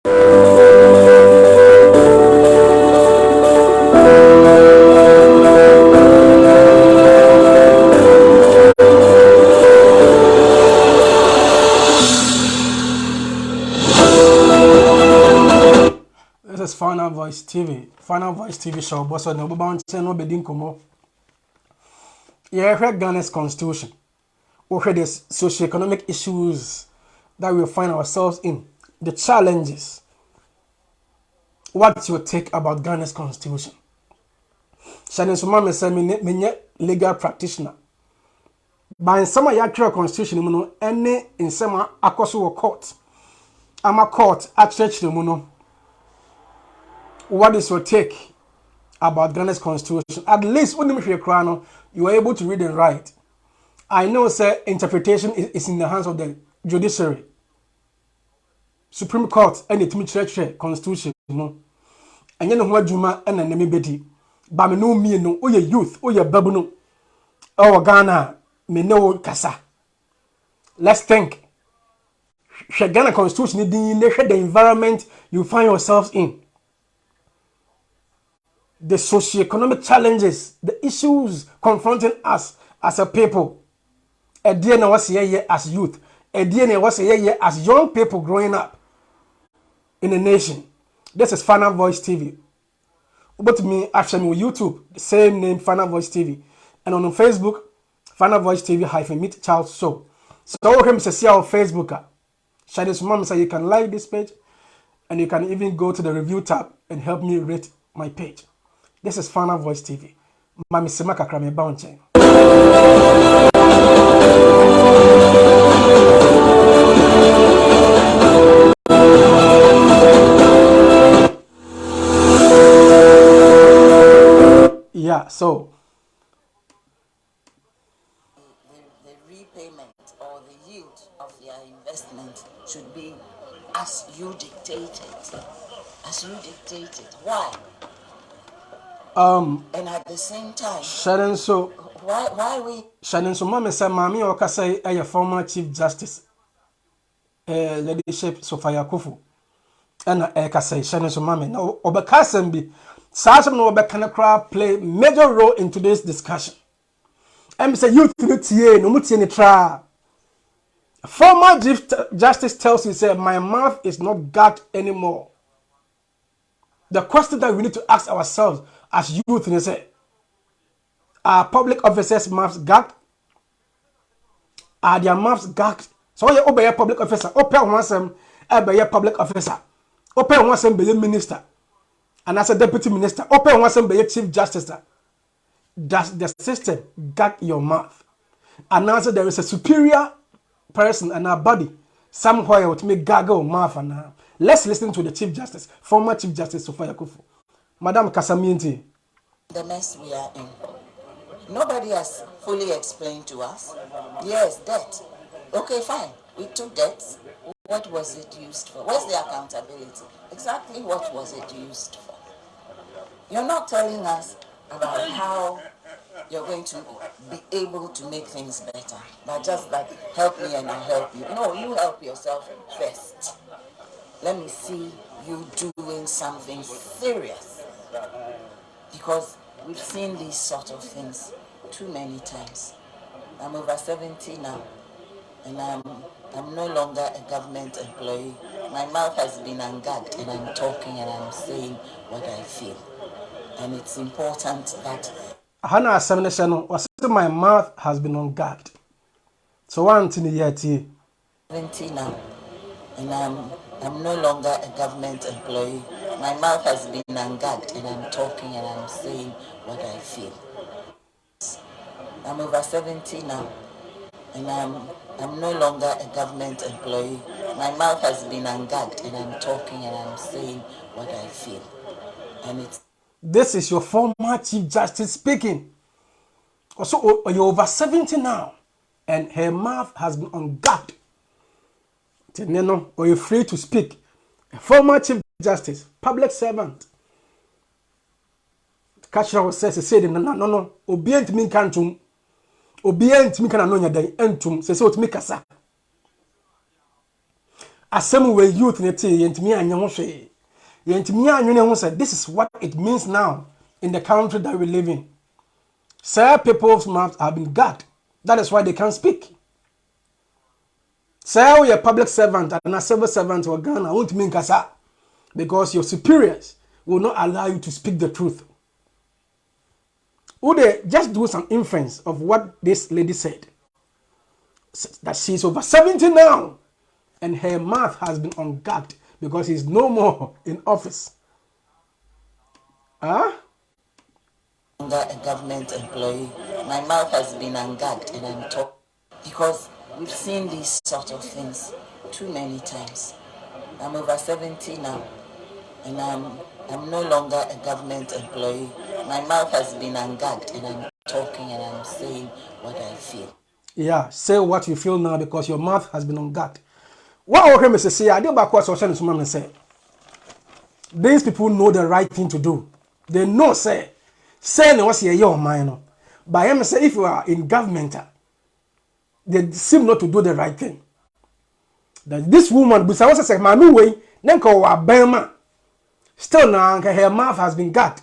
This is Final Voice TV. Final Voice TV show. Boss, no bound channel bedin komo. Yeah, heard Ghana's constitution. We heard the socio-economic issues that we find ourselves in. The challenges. What's your take about Ghana's constitution? Shannon Sumama said, me legal practitioner. By in some of constitution, you know, any in some akoso court. I'm a court at church, you know. What is your take about Ghana's constitution? At least when you are able to read and write. I know, sir, interpretation is in the hands of the judiciary. Supreme Court and the church constitution, you know. And you know what Juma and an enemy bedi. But me no me no, oh your youth, oh your babuno. Oh Ghana, me no kasa. Let's think. Ghana constitution is the environment you find yourselves in. The socio-economic challenges, the issues confronting us as a people. A DNA was here as youth. A DNA was here as young people growing up in the nation. This is Final Voice TV. But me, actually, on YouTube, the same name, Final Voice TV. And on Facebook, Final Voice TV meet Charles Show. So, welcome to see our Facebook. Shadis Mom say you can like this page and you can even go to the review tab and help me rate my page. This is Final Voice TV. Mami Semaka Krame Bounce. Yeah, so the repayment or the yield of their investment should be as you dictated. As you dictated. Why? And at the same time, Sharon so why we Sharon so mama say mami o ka say a former chief justice leadership Sophia Kufu and ka say Sharon so mama now obeka sem bi sasem no obeka na kra play major role in today's discussion. Em say youth no tie no mutie ni tra. Former chief justice tells you say my mouth is not gagged anymore. The question that we need to ask ourselves as youth is say, are public officers' mouths gagged? Are their mouths gagged? So you obey a public officer, open one sem, obey a public officer, open one sem be a minister, and as a deputy minister, open one sem be a chief justice. Does the system gag your mouth? And answer there is a superior person and a body somewhere with me gaggle mouth and now. Let's listen to the Chief Justice, former Chief Justice Sophia Kufu. Madam Kasamienti. the mess we are in. Nobody has fully explained to us. Yes, debt. Okay, fine. We took debts. What was it used for? Where's the accountability? Exactly what was it used for? You're not telling us about how you're going to be able to make things better. But just like, help me and I'll help you. No, you help yourself first. Let me see you doing something serious. Because we've seen these sort of things too many times. I'm over 70 now, and I'm no longer a government employee. My mouth has been ungagged, and I'm talking and I'm saying what I feel. And it's important that Hana Semination was my mouth has been ungagged. So one thing yet 70 now, and I'm no longer a government employee. My mouth has been ungagged, and I'm talking and I'm saying what I feel. I'm over 70 now, and I'm no longer a government employee. My mouth has been ungagged, and I'm talking and I'm saying what I feel. And it's this is your former Chief Justice speaking. Also, you're over 70 now, and her mouth has been ungagged. Or you're free to speak. A former Chief Justice, public servant. Catcher says, say, no, obedient me cantum. Obedient me can anonya day, entum, says what make us. asem we youth nete yentimi anya ho hwe yentimi anwene ho say this is what it means now in the country that we live in. Sir, people's mouths have been guarded. That is why they can't speak. Say you're a public servant and a civil servant or Ghana won't mean kasa because your superiors will not allow you to speak the truth. Would they just do some inference of what this lady said? That she's over 70 now and her mouth has been ungagged because he's no more in office. Huh? A government employee. My mouth has been ungagged and I'm talking because we've seen these sort of things too many times. I'm over 70 now and I'm no longer a government employee. My mouth has been ungagged and I'm talking and I'm saying what I feel. Yeah, say what you feel now because your mouth has been ungagged. What I hear say, I did back what I say. These people know the right thing to do. They know say no what's your mind. But I say if you are in government, they seem not to do the right thing. That this woman, besides say manu way, then call Bema. Still now her mouth has been gagged.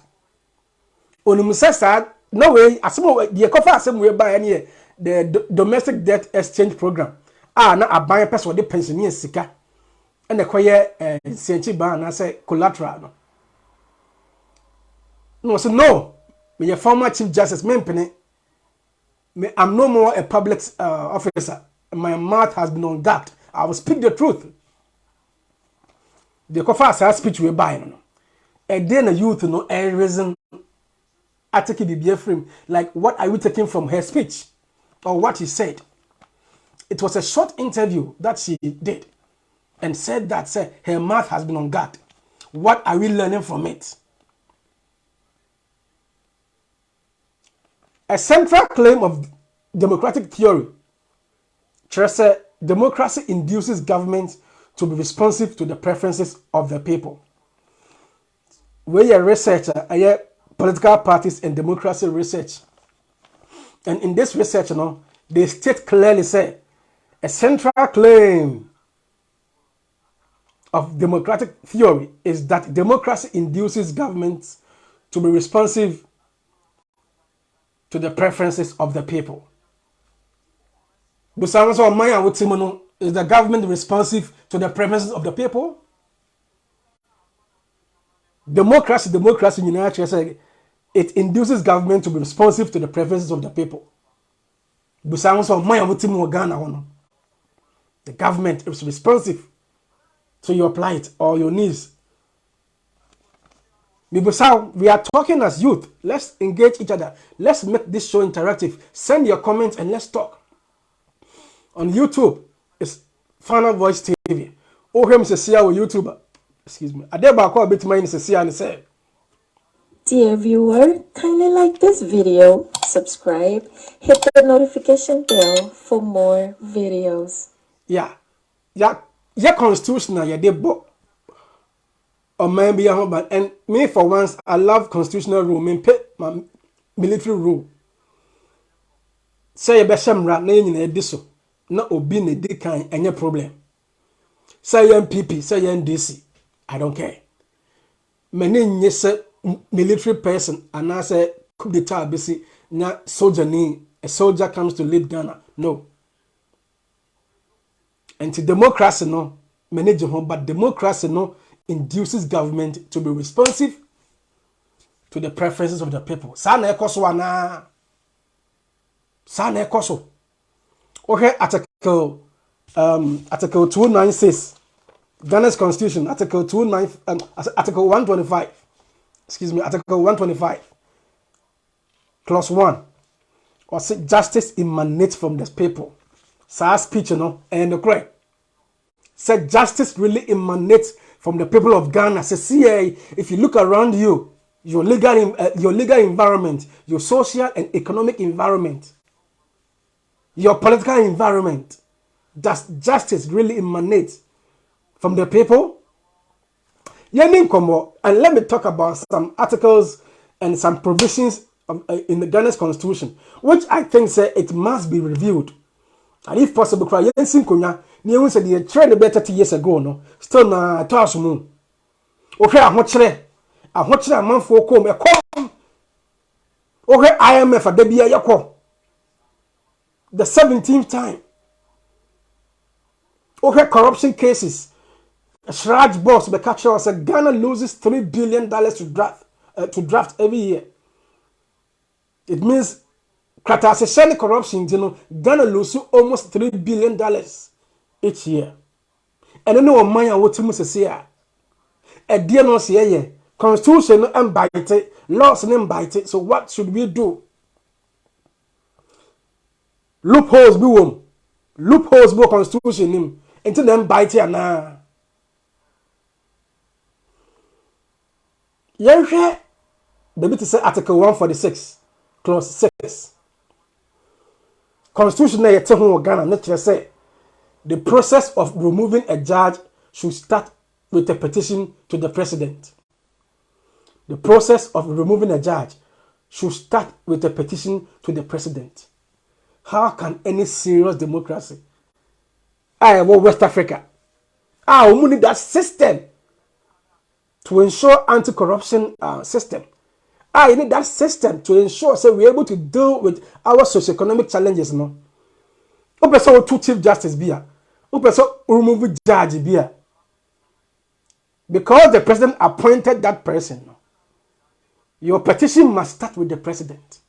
Only said no way. As the cover some way by any the domestic debt exchange program. Na a buy person with the pensioner sika. And the quiet senchi ban I say collateral. No, so no. Me a former chief justice me I'm no more a public officer. My mouth has been ungagged. I will speak the truth. The cover say speech we buy no. And then a youth no a reason article be frame like what are we taking from her speech or what he said. It was a short interview that she did and said that her mouth has been ungagged. What are we learning from it? A central claim of democratic theory, democracy induces government to be responsive to the preferences of the people. We are researcher, political parties and democracy research. And in this research, they state clearly say a central claim of democratic theory is that democracy induces governments to be responsive to the preferences of the people. Is the government responsive to the preferences of the people? Democracy, it induces government to be responsive to the preferences of the people. The government is responsive to your plight or your needs. We are talking as youth. Let's engage each other. Let's make this show interactive. Send your comments and let's talk. On YouTube, it's Final Voice TV. Ohem Sesia with YouTuber. Excuse me. Adeba a bit mine Sesia and say. Dear viewer, kindly like this video, subscribe, hit the notification bell for more videos. Yeah, constitutional, debo. Or maybe and me for once, I love constitutional rule. Me pay my military rule. Say Besham rat name in ediso. Not obi ne dekan any problem. Say MPP, say NDC. I don't care. My name is military person and I say coup d'etat basi na soldier ni a soldier comes to lead Ghana. No. And to democracy no manage home, but democracy no induces government to be responsive to the preferences of the people. Sana ekoso ana. Sana ekoso. Okay, article 296 Ghana's Constitution, article 125. Excuse me, article 125 clause 1. Or say justice emanates from the people. So speech, and the correct. Said justice really emanates from the people of Ghana. Say, see, if you look around you, your legal environment, your social and economic environment, your political environment, does justice really emanate from the people? And let me talk about some articles and some provisions in the Ghana's Constitution, which I think say it must be reviewed. And if possible, Near said the trend better 30 years ago, no, still na toss moon. Okay, I'm watching a month for come a call. Okay, IMF a debia yako. The 17th time. Okay, corruption cases. A Shraj boss, the catcher said Ghana loses $3 billion to draft every year. It means Krataseshani corruption, you know, Ghana loses almost $3 billion each year. And then no money what to say a dear no say constitution and bite it, laws and bite it. So what should we do? Loopholes be wom. Loopholes be constitution him. Until them bite it na. Yeah, the bit is Article 146, Clause 6. Constitution na yete ho Ghana na kire say the process of removing a judge should start with a petition to the president. The process of removing a judge should start with a petition to the president. How can any serious democracy, West Africa, we need that system to ensure anti-corruption system. You need that system to ensure so we're able to deal with our socio-economic challenges. No, person two chief justice beer, person remove judge beer, because the president appointed that person. No? Your petition must start with the president.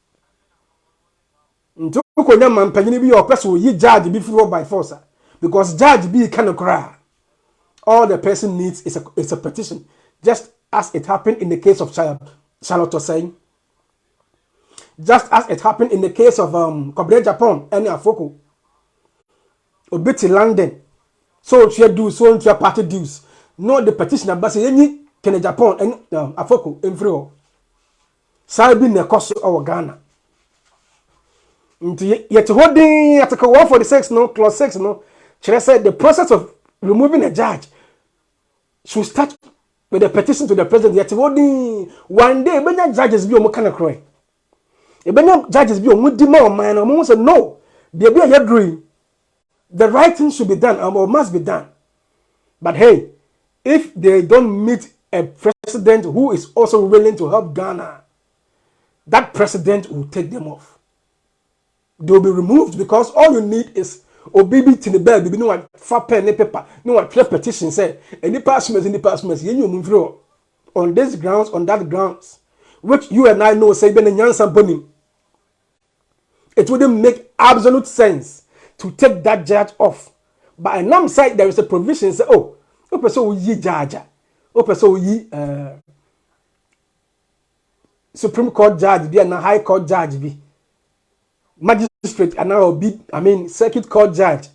Nto ko nyama mpanyini bi your person will yi judge before by force, because judge be kind cry. All the person needs is a petition, just as it happened in the case of Charlotte Osei, just as it happened in the case of Kobre Japan and Afoko. Obiti London, so share dues, so your party dues. No, the petitioner, but any Kenya Japan and Afoko in free. Sabi ne koso our Ghana. Yet holding Article 146, no, Clause 6, no. Should I say the process of removing a judge should start with a petition to the president. Yet holding one day, when judges be on kind of cry. When judges be on demand, man, almost say no. Baby, I agree. The right thing should be done or must be done. But hey, if they don't meet a president who is also willing to help Ghana, that president will take them off. They will be removed because all you need is Obibi to the bell. Bibi no one fat pen paper. No one clear petition say any passments. You move through on this grounds, on that grounds, which you and I know say ben nyansa bonim. It wouldn't make absolute sense to take that judge off. But on one side there is a provision say oh, person will yi judge, person will yi Supreme Court judge be and High Court judge be. Magistrate and now be circuit court judge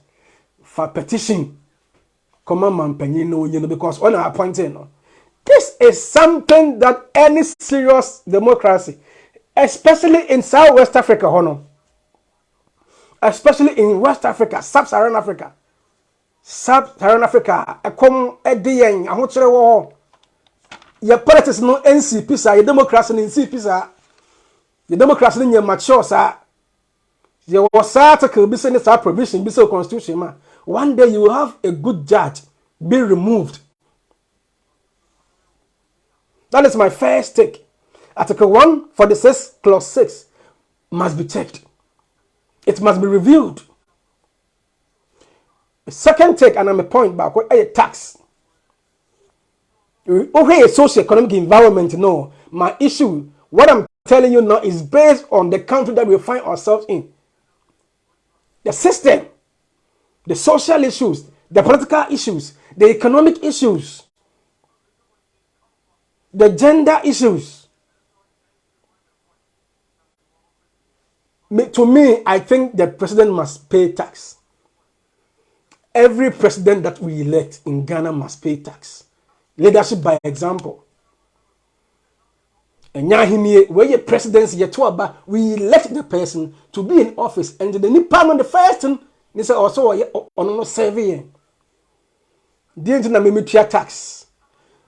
for petition common man penino, you know, because on our appointing. No. This is something that any serious democracy, especially in Southwest Africa, especially in West Africa, Sub-Saharan Africa, a come a day and a your politics no NCP, your democracy in CP, your democracy in your mature, sir. There was article business provision, business constitution. Man. One day you will have a good judge be removed. That is my first take. Article 146, Clause 6 must be checked. It must be reviewed. The second take, and I'm a point back, a tax. Okay, a socio-economic environment, no. My issue, what I'm telling you now is based on the country that we find ourselves in. The system, the social issues, the political issues, the economic issues, the gender issues. To me, I think the president must pay tax. Every president that we elect in Ghana must pay tax. Leadership by example. And where your presidency, we elect the person to be in office, and the Nipan on the first thing, they say also on surveying. Didn't na tax.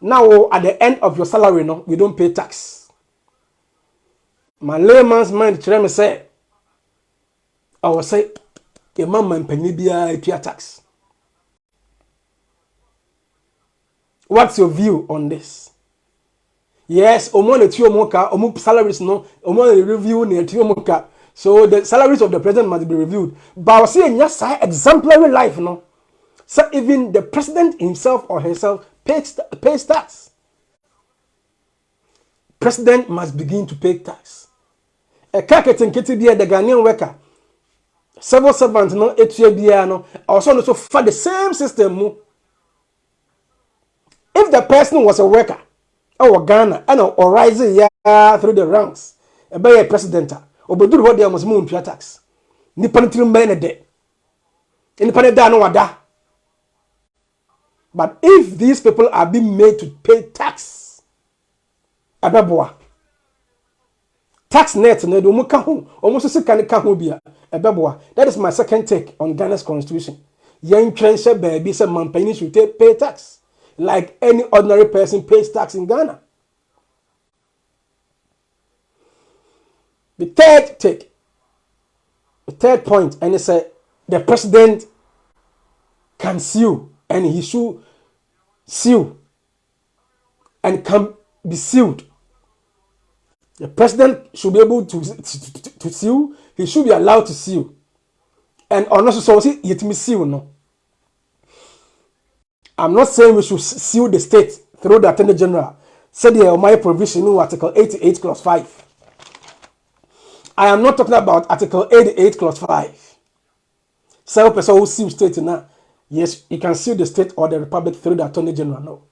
Now at the end of your salary, no, you don't pay tax. My layman's mind, me say, I will say, a man penny be a tax. What's your view on this? Yes, salaries no, review so the salaries of the president must be reviewed. But I was saying, yes, exemplary life, no. So even the president himself or herself pays tax. President must begin to pay tax. A marketing kitty be the Ghanaian worker. Civil servant no etua no also for the same system. If the person was a worker or Ghana and or rising through the ranks, by a president, or do what they must moon pay tax. Nippon de. Independent da no wada. But if these people are being made to pay tax, abeboa. Tax net no do muka ho, almost se kan ka ho bia, abeboa. That is my second take on Ghana's constitution. Yen trenche baby say mampani should pay tax like any ordinary person pays tax in Ghana. The third point, and it's the president can sue, and he should sue and can be sued. The president should be able to sue. He should be allowed to sue. And unnecessarily, yet me sue no. I'm not saying we should sue the state through the Attorney General. Said the my provision in Article 88 Clause 5. I am not talking about Article 88 Clause 5. Some person who sue state now. Yes, you can sue the state or the republic through the Attorney General. No.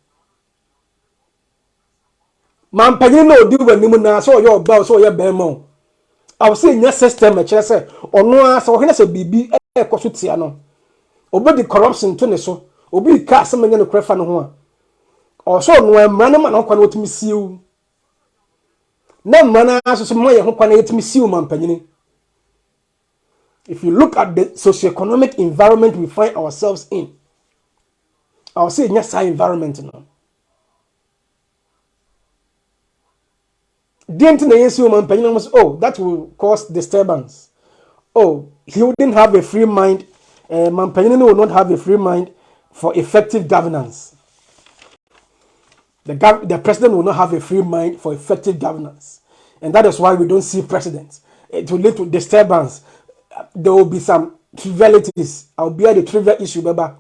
Man, no do when you na so your bow so your bemo. I was saying your system, a chair say, or no, so when I say BB, a cosutiano. Obey the corruption to the so, obey cast some in the crefan one. Or so, no, man, man, what me see you. No man, as some way, who can me see you, man, penny. If you look at the socioeconomic environment we find ourselves in, I'll say, yes, our environment now. That will cause disturbance. Oh, he wouldn't have a free mind. Mampanino will not have a free mind for effective governance. The president will not have a free mind for effective governance. And that is why we don't see presidents. It will lead to disturbance. There will be some trivialities. I'll be at the trivial issue, Baba.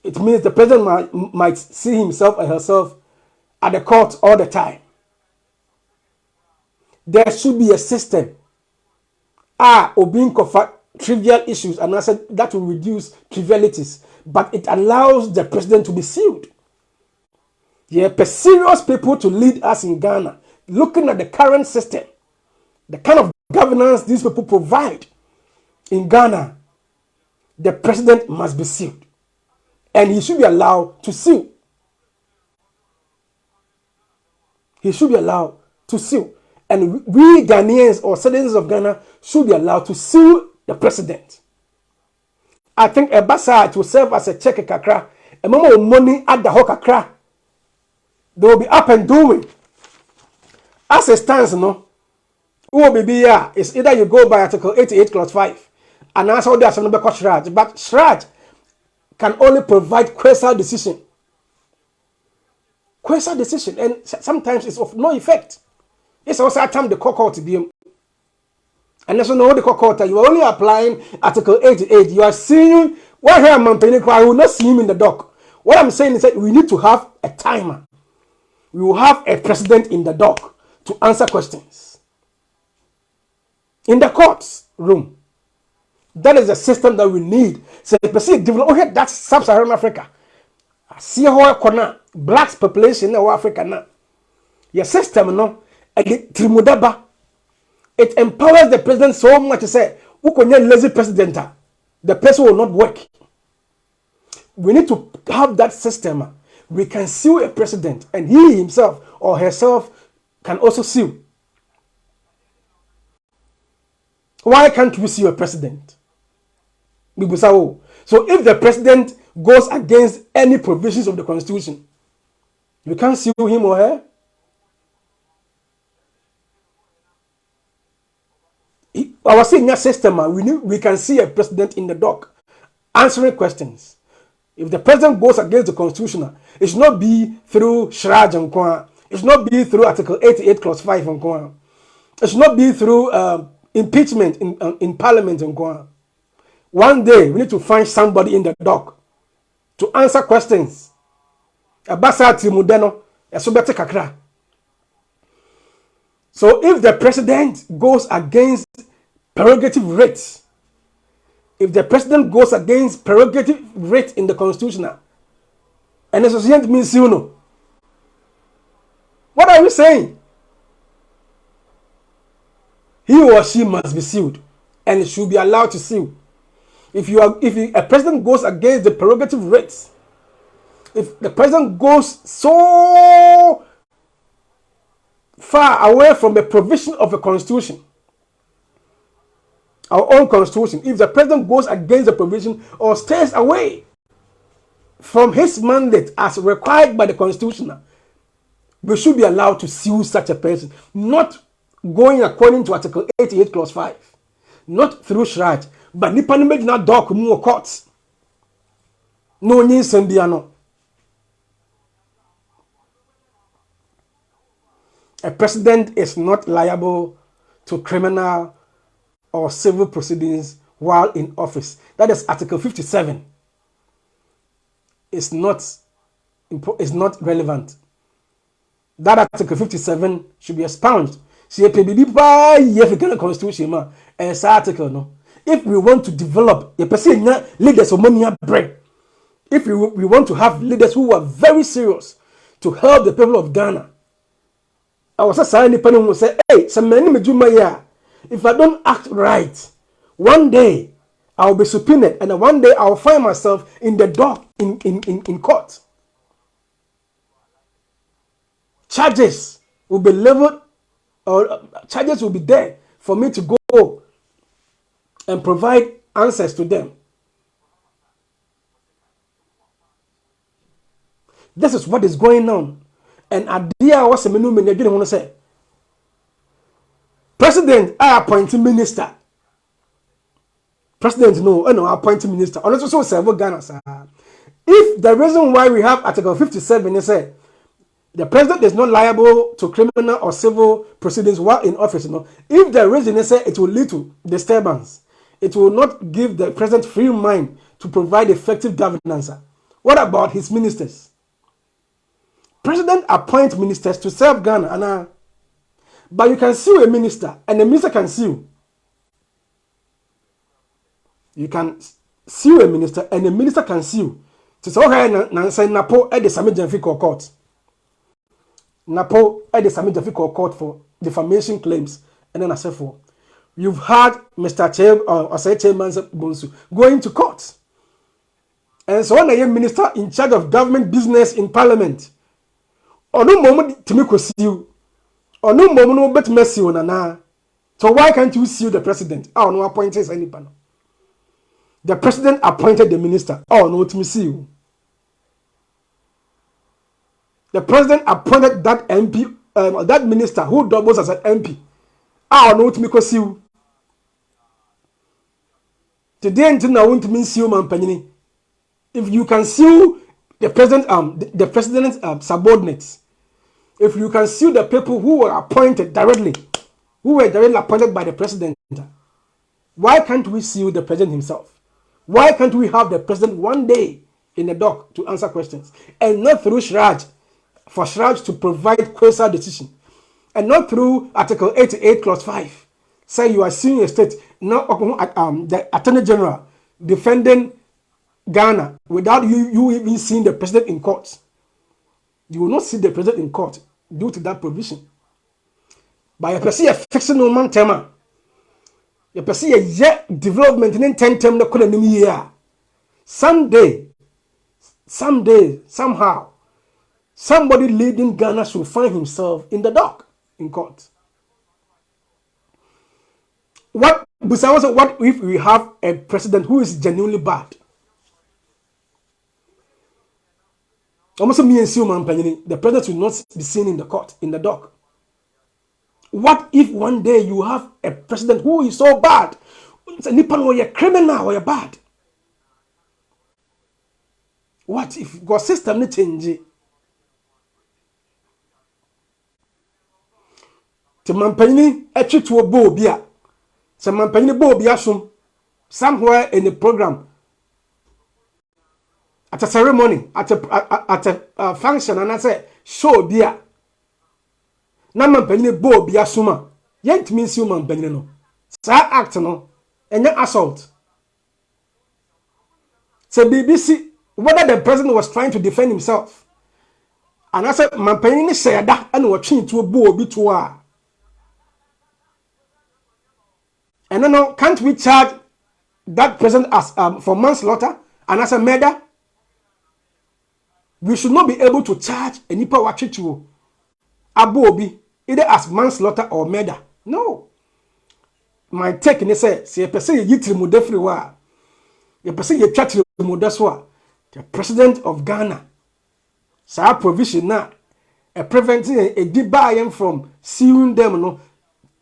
It means the president might see himself or herself at the court all the time. There should be a system. Obeying trivial issues, and I said that will reduce trivialities, but it allows the president to be sued. Yeah, serious people to lead us in Ghana. Looking at the current system, the kind of governance these people provide in Ghana, the president must be sued, and he should be allowed to sue. He should be allowed to sue. And we Ghanaians or citizens of Ghana should be allowed to sue the president. I think a basa will serve as a check kakra. A moment of money at the kakra. They will be up and doing. As it stands, no. Who will be here? It's either you go by Article 88 Clause 5 and answer there's something called Shraj. But Shraj can only provide quasi decision. Quasi decision, and sometimes it's of no effect. It's also a time the court to be. And that's no the court. You are only applying Article 88. You are seeing what here Mampeni I will not see him in the dock. What I'm saying is that we need to have a timer. We will have a president in the dock to answer questions. In the courts room. That is the system that we need. So that's sub-Saharan Africa. See how corner blacks population in Africa now. Your system no. It empowers the president so much to say, who can get lazy president? The person will not work. We need to have that system. We can sue a president, and he himself or herself can also sue. Why can't we sue a president? So if the president goes against any provisions of the constitution, you can't sue him or her. I was saying in that system, we can see a president in the dock answering questions. If the president goes against the constitution, it should not be through Shraj and Kwan. It should not be through Article 88, Clause 5 and Kwan. It should not be through impeachment in Parliament and Kwan. One day, we need to find somebody in the dock to answer questions. Abasa Timudeno, Esobete Kakra. So if the president goes against prerogative rights, if the president goes against prerogative rights in the constitution, and associate means you know, what are we saying? He or she must be sued and should be allowed to sue. If a president goes against the prerogative rights, if the president goes so far away from the provision of the constitution, our own constitution, if the president goes against the provision or stays away from his mandate as required by the constitution, we should be allowed to sue such a person, not going according to Article 88, Clause 5, not through Shraj, but nipa no medina dock mu courts. No nyinsem bia no. A president is not liable to criminal or civil proceedings while in office. That is Article 57. It's not relevant. That Article 57 should be expunged. See, a PBB by the Constitution, and it's article no. If we want to develop a person leaders of money brain, if we want to have leaders who are very serious to help the people of Ghana, I was saying the person who say, hey, some many if I don't act right, one day I'll be subpoenaed and one day I'll find myself in the dock in court. Charges will be leveled, or charges will be there for me to go and provide answers to them. This is what is going on. And idea was a menu I didn't want to say. President, I appoint minister. President, no, I appoint minister. And also several Ghana. If the reason why we have Article 57 is say the president is not liable to criminal or civil proceedings while in office, if the reason is say it will lead to disturbance, it will not give the president free mind to provide effective governance. What about his ministers? President appoints ministers to serve Ghana, but you can sue a minister, and the minister can sue. You can sue a minister, and the minister can sue. To say, okay, say Napo at the Summit Genfico Court. Napo at the Summit Genfico Court for defamation claims, and then I say for. You've had Mr. Chairman Bonsu going to court. And so when I am minister in charge of government business in parliament, or no moment to make you, or no moment no bet messy on na. So why can't you sue the president? Oh no, appointed any panel. The president appointed the minister. Oh no, to me see you. The president appointed that MP, that minister who doubles as an MP. Oh no, to me see you. Today until now, want to mean sue man panini. If you can sue the president, the president's subordinates, if you can sue the people who were appointed directly, who were directly appointed by the president, why can't we sue the president himself? Why can't we have the president one day in the dock to answer questions, and not through Shraj, for Shraj to provide quasi decision, and not through Article 88, Clause 5, say you are suing a state, not the Attorney General defending Ghana without you even seeing the president in court. You will not see the president in court due to that provision. By a person fixing no man tema, you perceive a yet development in 10 term the year. Someday, somehow, somebody leading Ghana should find himself in the dock in court. What if we have a president who is genuinely bad? Almost me and Silman Penny, the president will not be seen in the court, in the dock. What if one day you have a president who is so bad? Nippon or you're criminal or you're bad. What if God system ni change? Te mampanyini etwetuo bo obi a. Se mampanyini bo obi asom somewhere in the program, at a ceremony, at a function, and I say show beer. Na mampanyini bo obi asoma. Yent means you mampanyini no. Sa act no enya assault. So BBC, whether the president was trying to defend himself, and I said mampanyini say that and what chin to bo obi to a. And no, can't we charge that person as for manslaughter and as a murder? We should not be able to charge any power to Abobi either as manslaughter or murder. No. My take in say a person you yitri free wa. A person you chat mudaswa. The president of Ghana. Sa provision na a preventing a debarring from suing them, no,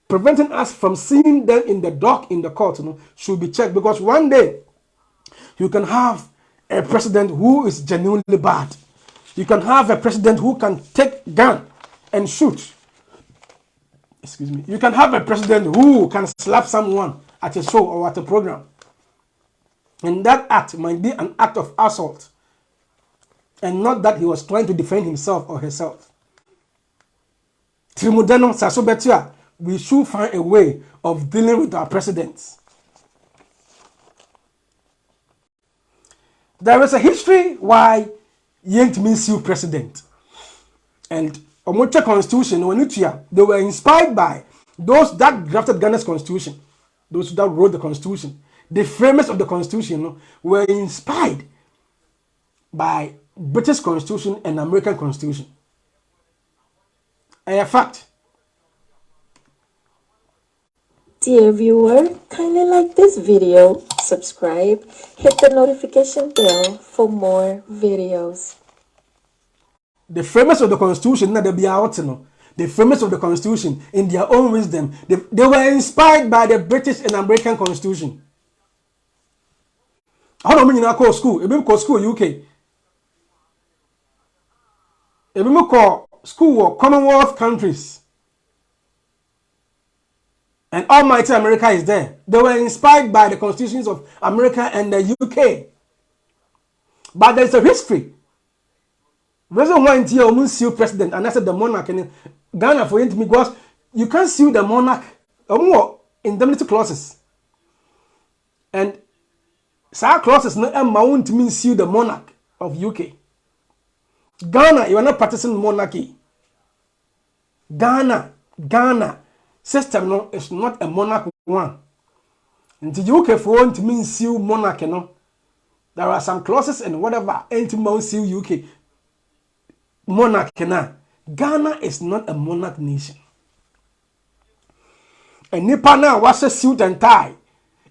preventing us from seeing them in the dock in the court, no, should be checked, because one day you can have a president who is genuinely bad. You can have a president who can take gun and shoot. Excuse me. You can have a president who can slap someone at a show or at a program. And that act might be an act of assault. And not that he was trying to defend himself or herself. Trimudeno Sasobetia, we should find a way of dealing with our presidents. There is a history why Yent means you president. And Omocha Constitution, they were inspired by those that drafted Ghana's constitution, those that wrote the constitution. The framers of the constitution were inspired by British constitution and American constitution. A fact. Dear viewer, kindly like this video, subscribe, hit the notification bell for more videos. The framers of the constitution, the framers of the constitution, in their own wisdom, they were inspired by the British and American constitution. How do you call school? If you call school UK, if you call school or Commonwealth countries, and Almighty America is there. They were inspired by the constitutions of America and the UK. But there's a history. Reason why you sue president and I said the monarch in Ghana for it because you can't sue the monarch or more indemnity clauses. And such clauses no amount means sue the monarch of UK. Ghana, you are not practicing monarchy. Ghana system no is not a monarch one. Until UK for one to mean sue monarch, no. There are some clauses and whatever ain't sue UK monarch na. Ghana is not a monarch nation. And nipa na wash a suit and tie.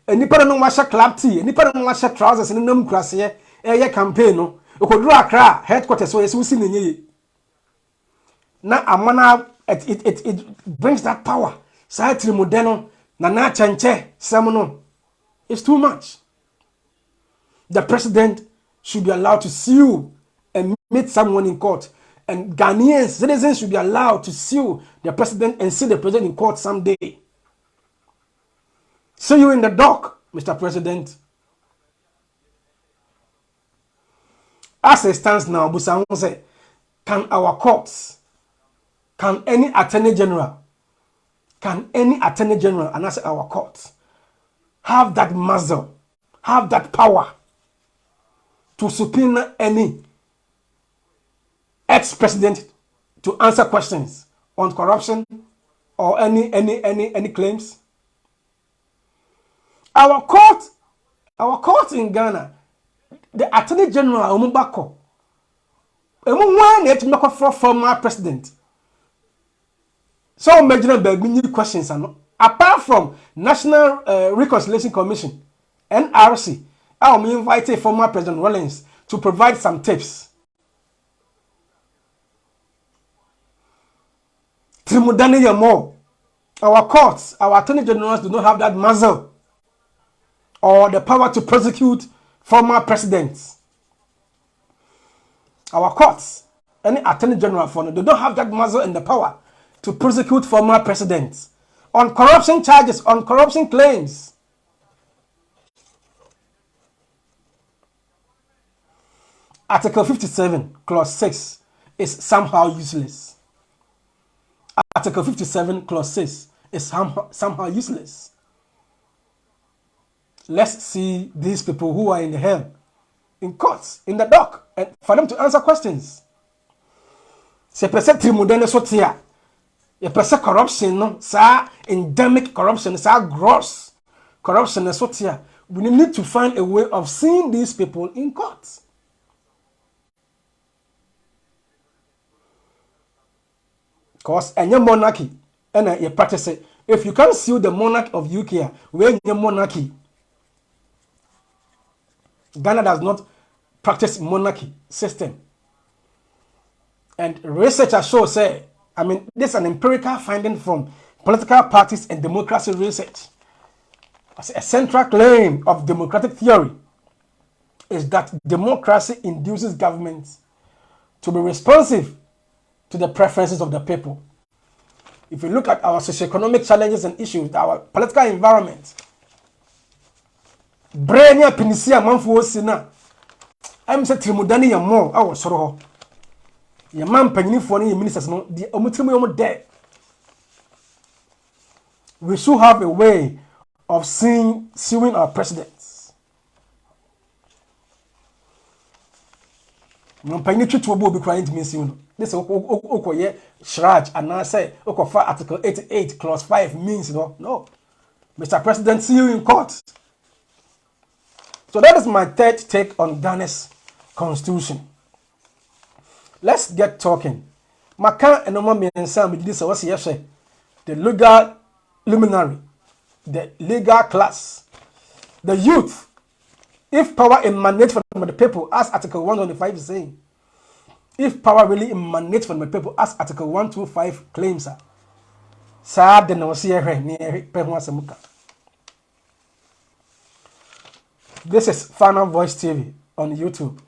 And nipa no wash a club tee. And nipa no wash a trousers and no crassier. A campaign no. You could draw a cra headquarters so it's within ye. Now a monarch it brings that power. Saitri Modeno, Nana Chanche, Samono. It's too much. The president should be allowed to sue and meet someone in court. And Ghanaian citizens should be allowed to sue the president and see the president in court someday. See you in the dock, Mr. President. As it stands now, Busa say, can our courts, can any attorney general, and as our courts, have that muzzle, have that power to subpoena any ex-president to answer questions on corruption or any claims? Our court in Ghana, the Attorney General Omubako, for former president. So imagine the questions apart from National Reconciliation Commission, NRC, I will invite former President Rawlings to provide some tips. Trimudani Yamo, our courts, our attorney generals do not have that muzzle or the power to prosecute former presidents. Our courts, any attorney general for they don't have that muscle and the power to prosecute former presidents on corruption charges, on corruption claims. Article 57, Clause 6 is somehow useless. Article 57, Clause 6 is somehow useless. Let's see these people who are in the hell, in courts, in the dock, and for them to answer questions. Se pese trimudene sotia, ye pese corruption no, sa endemic corruption, sa gross corruption sotia. We need to find a way of seeing these people in court. Because any monarchy, and you practice it. If you can't sue the monarch of UK, when your monarchy, Ghana does not practice monarchy system. And researchers show say, I mean, this is an empirical finding from political parties and democracy research. A central claim of democratic theory is that democracy induces governments to be responsive to the preferences of the people. If you look at our socioeconomic challenges and issues, our political environment, Brenya Pinisia Manfu Sina, I'm set Trimudani Yamo, our sorrow. Your man penny for any ministers, no, the Omutrimo dead. We should have a way of suing our presidents. No penny will be crying to me soon. This Okoye Shraj and I say Okofa Article 88, Clause 5 means no. Mr. President, see you in court. So that is my third take on Ghana's constitution. Let's get talking. Maka and Omami and Sam with this was the legal luminary, the legal class, the youth. If power emanates from the people, as Article 125 is saying, if power really emanates from the people, as Article 125 claims, this is Final Voice TV on YouTube.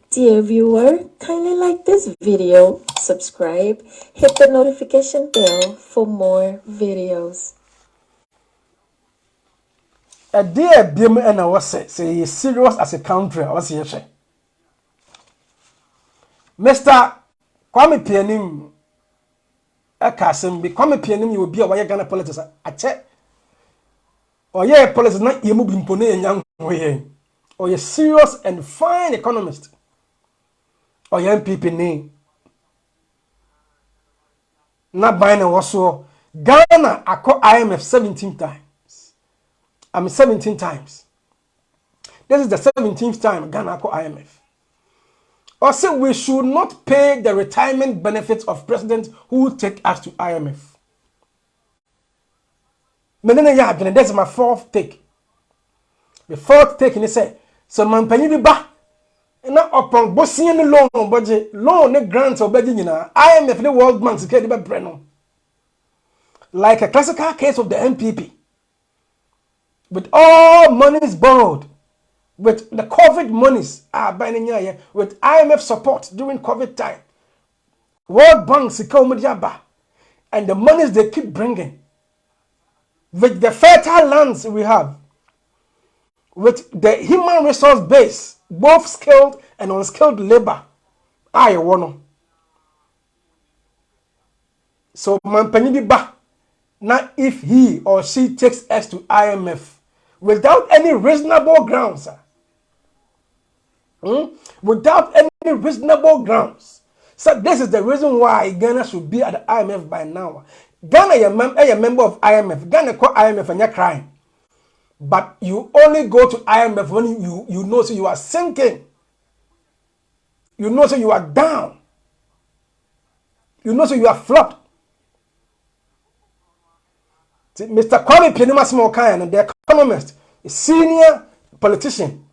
Dear viewer, kindly like this video, subscribe, hit the notification bell for more videos. A dear BM and I was say serious as a country, I was here. Mr. Kwame Pianim, a cousin, be Kwame Pianim, you will be a way Ghana politics. I check. Or yeah, politics not you move in Pone and young way. Or you're serious and fine economist. Or young people name. Not buying a also Ghana, I call IMF 17 times. I mean 17 times. This is the 17th time Ghana call IMF. Or say we should not pay the retirement benefits of presidents who take us to IMF. That's my fourth take. The fourth take is say, so man penny be back. And now upon bossing the loan budget, loan the grants or budget, IMF the World Bank security by Brennan. Like a classical case of the MPP. With all monies borrowed, with the COVID monies buying here, with IMF support during COVID time, World Bank security and the monies they keep bringing, with the fertile lands we have, with the human resource base, both skilled and unskilled labor, I want. So man penny ba. Now if he or she takes us to IMF without any reasonable grounds, without any reasonable grounds. So this is the reason why Ghana should be at the IMF by now. Ghana is a member of IMF. Ghana call IMF and you're crying. But you only go to IMF when you know so you are sinking. You know so you are down. You know so you are flopped. See, Mr. Kwame Pianimasimokan and the economist, a senior politician,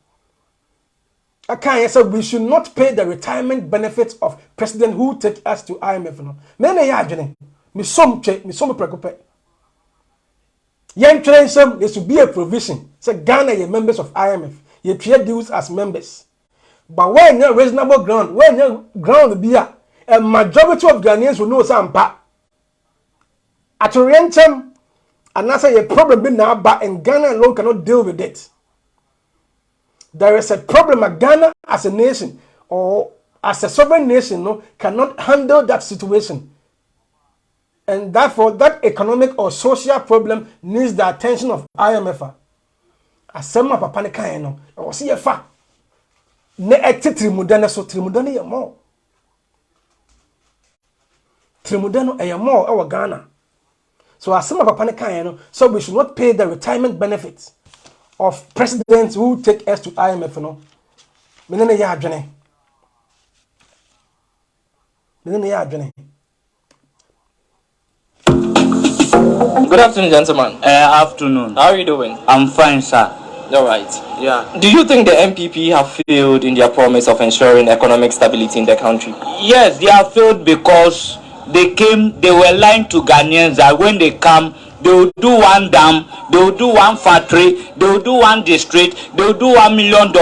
said we should not pay the retirement benefits of president who take us to IMF. No, many yajene. Me some preoccupy. Young there should be a provision. Say Ghana, you members of IMF, you pay dues as members. But when you reasonable ground, when you ground be a majority of Ghanaians will know some part. At Orientam, and that's a problem being now, but in Ghana alone cannot deal with it. There is a problem at Ghana as a nation or as a sovereign nation, no, cannot handle that situation. And therefore, that economic or social problem needs the attention of IMF. As some of Papa Nekano, or see a fa. Ne ete Trimudana so Trimudana ya more. Trimudano a more our Ghana. So as some of Papa Nekano, so we should not pay the retirement benefits of presidents who take us to IMF. No, Menene ya adwene. Menene ya adwene. Good afternoon, gentlemen. Afternoon. How are you doing? I'm fine, sir. All right. Yeah. Do you think the MPP have failed in their promise of ensuring economic stability in the country? Yes, they have failed because they were lying to Ghanaians that when they come, they will do one dam, they will do one factory, they will do one district, they will do $1 million.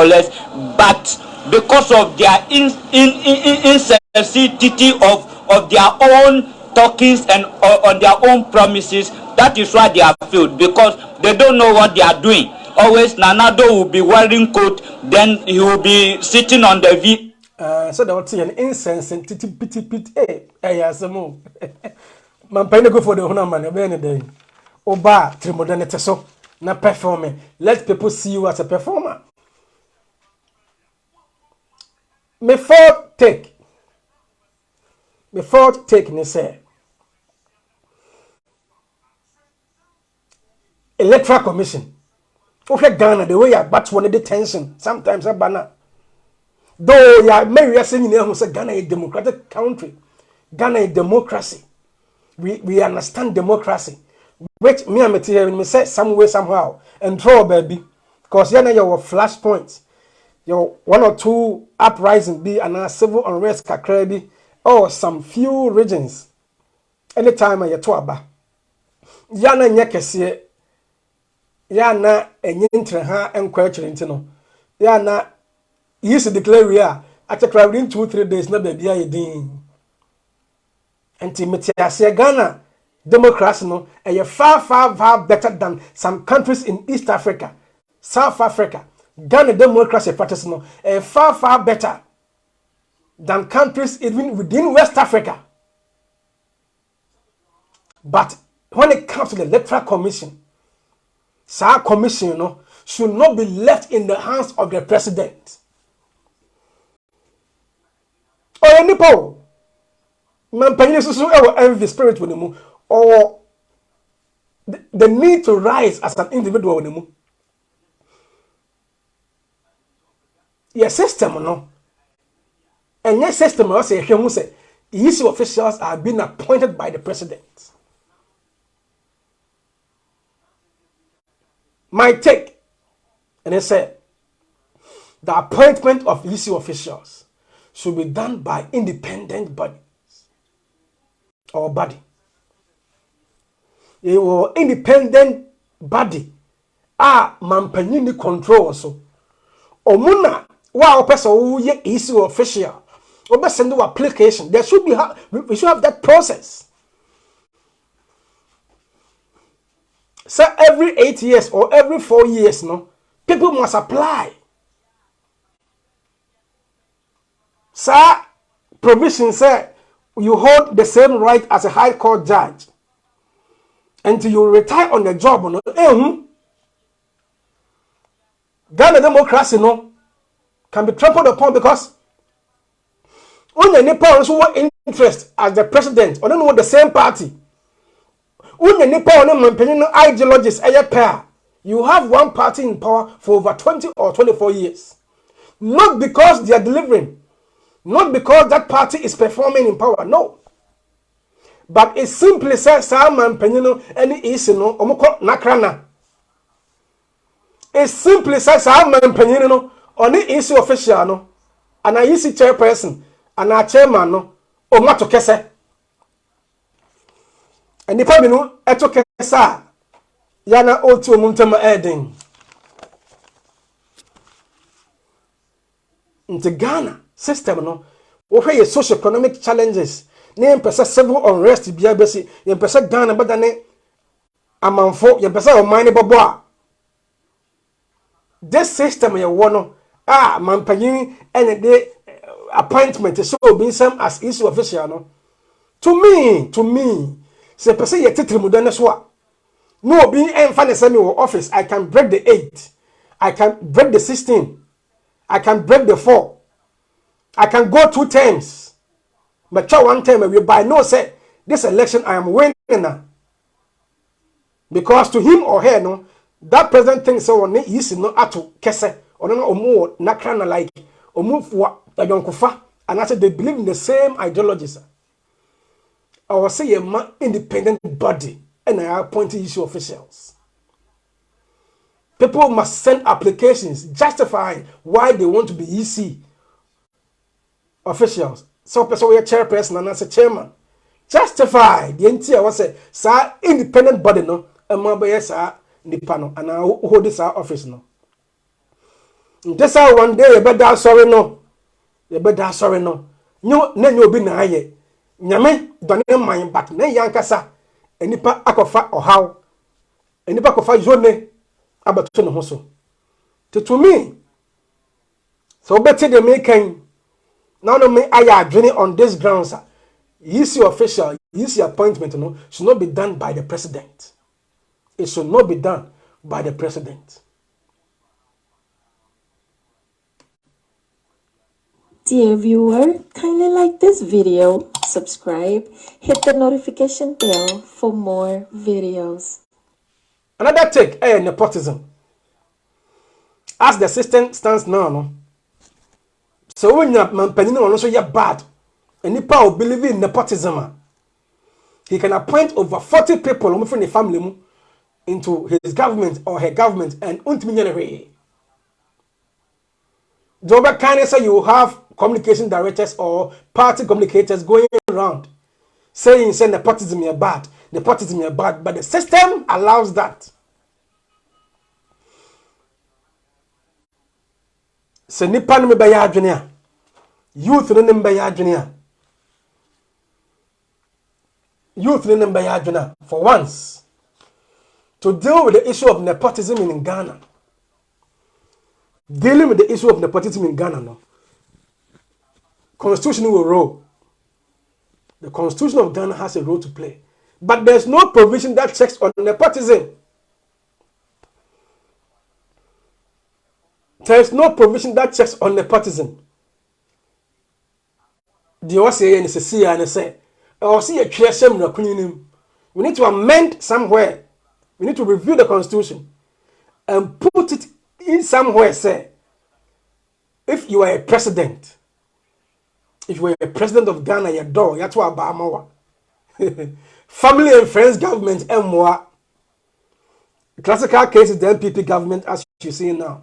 But because of their insensitivity of their own talkings and on their own promises, that is why they have failed, because they don't know what they are doing. Always Nanado will be wearing coat, then he will be sitting on the V. So that was an insensitivity. Yeah, some man paying go for the honor man. Every day, Oba Trimodernity so na performing. Let people see you as a performer. Me fourth take ni say Electoral Commission. Okay, Ghana the way you bat one the tension sometimes a banner. Though ya may we saying who say Ghana is a democratic country. Ghana is democracy. We understand democracy. Which me and me say some way somehow and throw baby. Because you know your flashpoints. Your 1 or 2 uprising be and a civil unrest kakra or some few regions. Anytime you to aba. Yana nyekese yana enyintre ha enkwachire ntino. Yana yes declare we are at a crowd in 2-3 days na baby aye din. Anti Ghana democracy no a far better than some countries in East Africa, South Africa. Ghana democracy practice no a far better than countries even within West Africa. But when it comes to the Electoral Commission, SAR Commission no, should not be left in the hands of the president. Or any poll. Man, envy spirit with them, or the need to rise as an individual with them. Your system, no. And your system, I say, the issue officials are being appointed by the president. My take, and they said, the appointment of issue officials should be done by independent bodies or body. It will independent body. Mampanyini control also. Omuna wa person who ye issue official. Obe send you application. There should be we should have that process. So every 8 years or every 4 years, no, people must apply. Sir, provision say you hold the same right as a high court judge until you retire on the job. No, Ghana democracy no can be trampled upon because when the Nepal who want interest as the president or don't want the same party. When the Nepal ideologies are pair, you have one party in power for over 20 or 24 years. Not because they are delivering. Not because that party is performing in power, no. But it simply says, Salman Penino, any isino, omoko nakrana. It simply says, Salman Penino, only issue official, no, and I issue chairperson, and a chairman, no, or mato kese. And the pabino, eto kesa, yana otu muntema eding. Into Ghana system no wohwe ye social economic challenges ne empesa civil unrest bia besi ye empesa Ghana badane amanfo ye empesa o man bobo a this system ye wo no mampanyin ene de appointment so obi some as issue official no to me say person ye titiri mudane so a no obi emfa ne semi wo office I can break the 8 I can break the 16 I can break the 4 I can go 2 times but try one time we by no say this election I am winning now. Because to him or her no that president thinks so on is no ato kese or no omo nakra like omo for yonkofa and I said they believe in the same ideologies. I will say a man independent body and I appoint issue officials. People must send applications justifying why they want to be EC officials. So person we a chairperson and as a chairman. Justify the entire was a sa independent body no and my boy sa nipa no and I hold this office no. This how one day you better sorry no. You better sorry no. No na be na aye. Nyame done man but na yankasa enipa akofa ohaw. Enipa akofa jone abato ne ho so. To me so better the making now no me I adwene on this grounds. EC official, EC appointment no, should not be done by the president. It should not be done by the president. Dear viewer, kindly like this video, subscribe, hit the notification bell for more videos. Another take, nepotism. As the system stands now, no. So when you man penny no so you bad. And if will believe in nepotism, he can appoint over 40 people from the family into his government or her government and ultimately Joba can say you have communication directors or party communicators going around saying nepotism is bad, nepotism is bad, but the system allows that. So nipa no be ya adwene youth no be ya adwene youth in Bayadjuna for once to deal with the issue of nepotism in Ghana. Dealing with the issue of nepotism in Ghana, no. Constitutional role. The Constitution of Ghana has a role to play. But there's no provision that checks on nepotism. There's no provision that checks on nepotism. The OCA and the and say, or see a clear we need to amend somewhere. We need to review the constitution and put it in somewhere. Say, if you are a president, if you are a president of Ghana, your door, that's what Obama. Family and friends government, and more. Classical case is the NPP government, as you see now.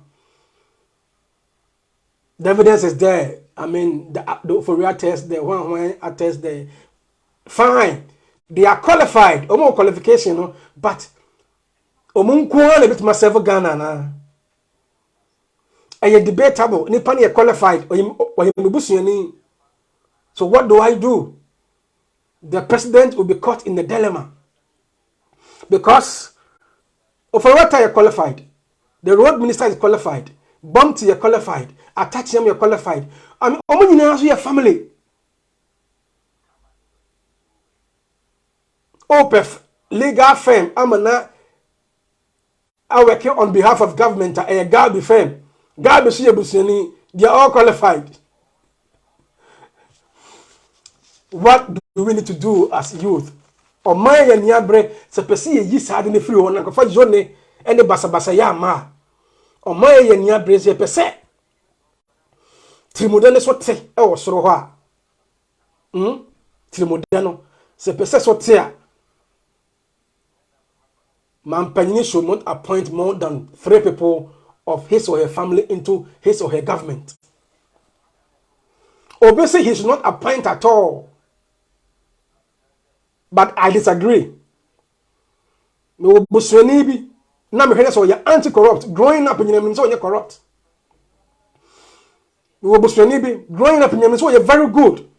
The evidence is there. I mean, the for test, the one attest there. Fine, they are qualified. Omo qualification, no, but omo nko na bit myself Ghana na. Aye debatable. Ni pan ye qualified. Oye mebusuani. So what do I do? The president will be caught in the dilemma because Oforota is qualified, the road minister is qualified, Bumpty is qualified, Attachment is qualified. I mean, omo nyina so your family. OPEF legal firm amana I working on behalf of government a Gabi firm. Gabi so yebusani, they are all qualified. What do we need to do as youth? O man ya niabre se pesi yi sade ne free won ankofa jone ene basabasa ya ma. O man ya niabre se pese trimodane so te e wo soro ho a. Trimodano se pese so te a Mampanyini should not appoint more than 3 people of his or her family into his or her government. Obviously, he should not appoint at all. But I disagree. No buswenibi. Na me so you're anti-corrupt. Growing up in your so you're corrupt. We be growing up in Yemen, so you're very good.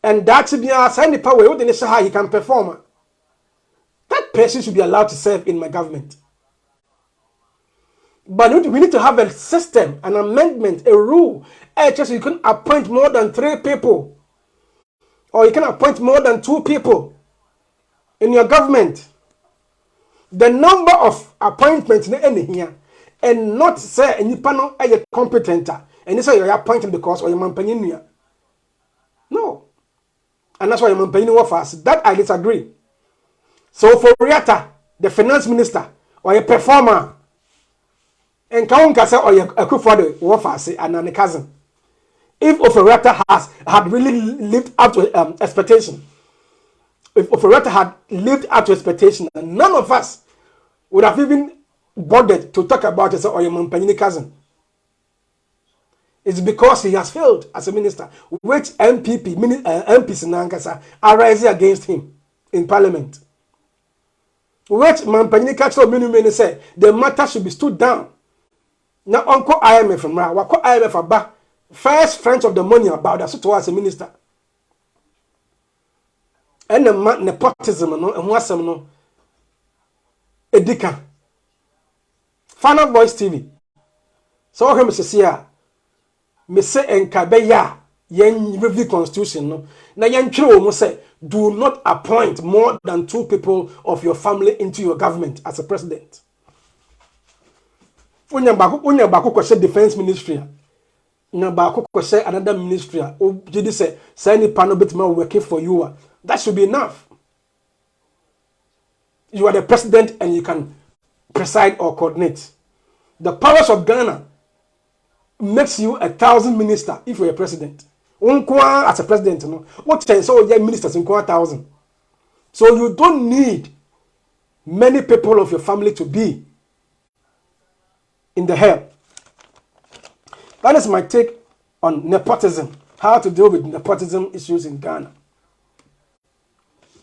And that's be a sign power, what they how he can perform. That person should be allowed to serve in my government. But we need to have a system, an amendment, a rule. Just you can appoint more than 3 people. Or you can appoint more than 2 people in your government. The number of appointments in here, and not say any panel are competent. And you say you're appointed because or you're mampanying. No. And that's why you're mampanying fast. That I disagree. So for Riata, the finance minister, or a performer, and Kaun Kasa or a coup for the warfare and a cousin. If Offeretta had really lived up to expectation, if Offeretta had lived up to expectation, none of us would have even bothered to talk about it or your Mampanini cousin. It's because he has failed as a minister, which MPs in Nankasa are rising against him in parliament. Which Mampanini Council Minu said the matter should be stood down. Now, Uncle IMF from Ra, what IMF about first French of the money about that so as a minister. And the nepotism no and what's no Edika. Final Voice TV. So him say me say enkabeya yen review constitution no. Na yen twerɛ mo say do not appoint more than 2 people of your family into your government as a president. Unya bako kwese defense ministry. Unya bako kwese another ministry. O jidi say any panel betima working for you. That should be enough. You are the president and you can preside or coordinate. The powers of Ghana makes you 1,000 minister if you're a president. Unkwa as a president, no. What chance so you ministers in 1,000. So you don't need many people of your family to be in the help. That is my take on nepotism, how to deal with nepotism issues in Ghana.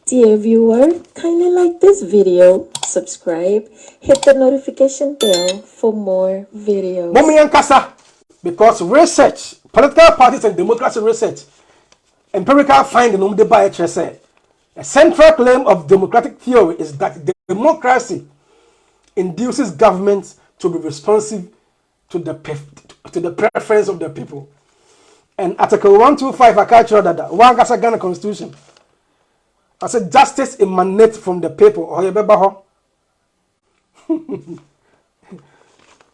Dear viewer, kindly like this video, subscribe, hit the notification bell for more videos. Momi Yankasa, because research, political parties and democracy research, empirical finding on the say a central claim of democratic theory is that democracy induces governments to be responsive to the preference of the people. And Article 125 I catch that one Ghana Constitution. I said justice emanates from the people. Or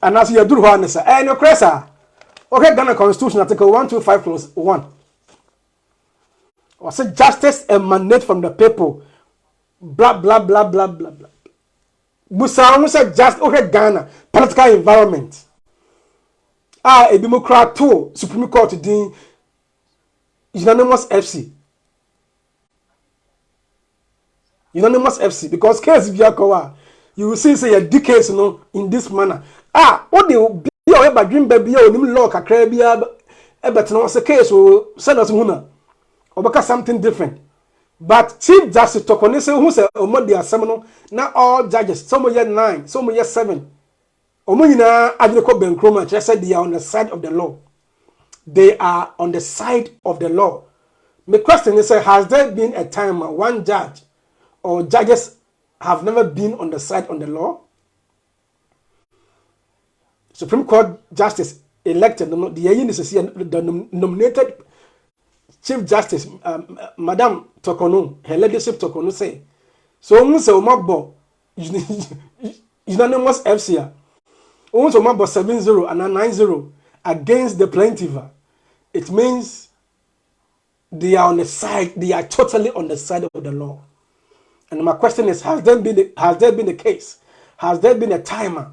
and as you do one, sir, and your cressa. Okay, Ghana Constitution, Article 125 clause 1. I said justice emanates from the people. Blah blah blah blah blah blah. Busa said just okay Ghana political environment. A Democrat too Supreme Court din unanimous FC. Unanimous FC because case biakawa you will see say a decades no in this manner. What they be or eba dream baby o nim law kakra bia ebet no say case o send us huna. Obaka something different. But Chief Justice Tokone say who say omodi asem no na all judges some year 9 some year 7 omo nyina adweko benkroma che say they are on the side of the law. They are on the side of the law. My question is has there been a time when one judge or judges have never been on the side on the law? Supreme Court Justice elected the nominated Chief Justice, Madam Tokono, her leadership Tokono say, so Musa Umabo unanimous FCA, also Umabo 7-0 and 9-0 against the plaintiff. It means they are on the side, they are totally on the side of the law. And my question is, has there been a case? Has there been a timer?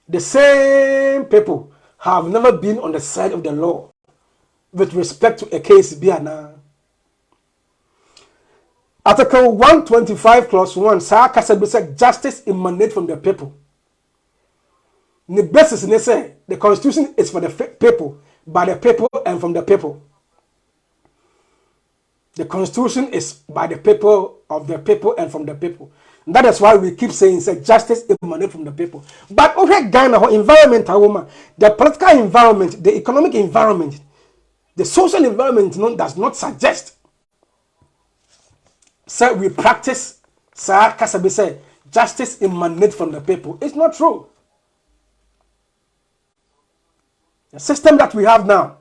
The same people have never been on the side of the law with respect to a case biana. Article 125 clause 1 said justice emanates from the people. The basis they say the constitution is for the people, by the people and from the people. The constitution is by the people, of the people and from the people. And that is why we keep saying justice emanates from the people. But over Ghana, environment, the political environment, the economic environment, The social environment does not suggest. So we practice Kasabi say justice emanates from the people. It's not true. The system that we have now,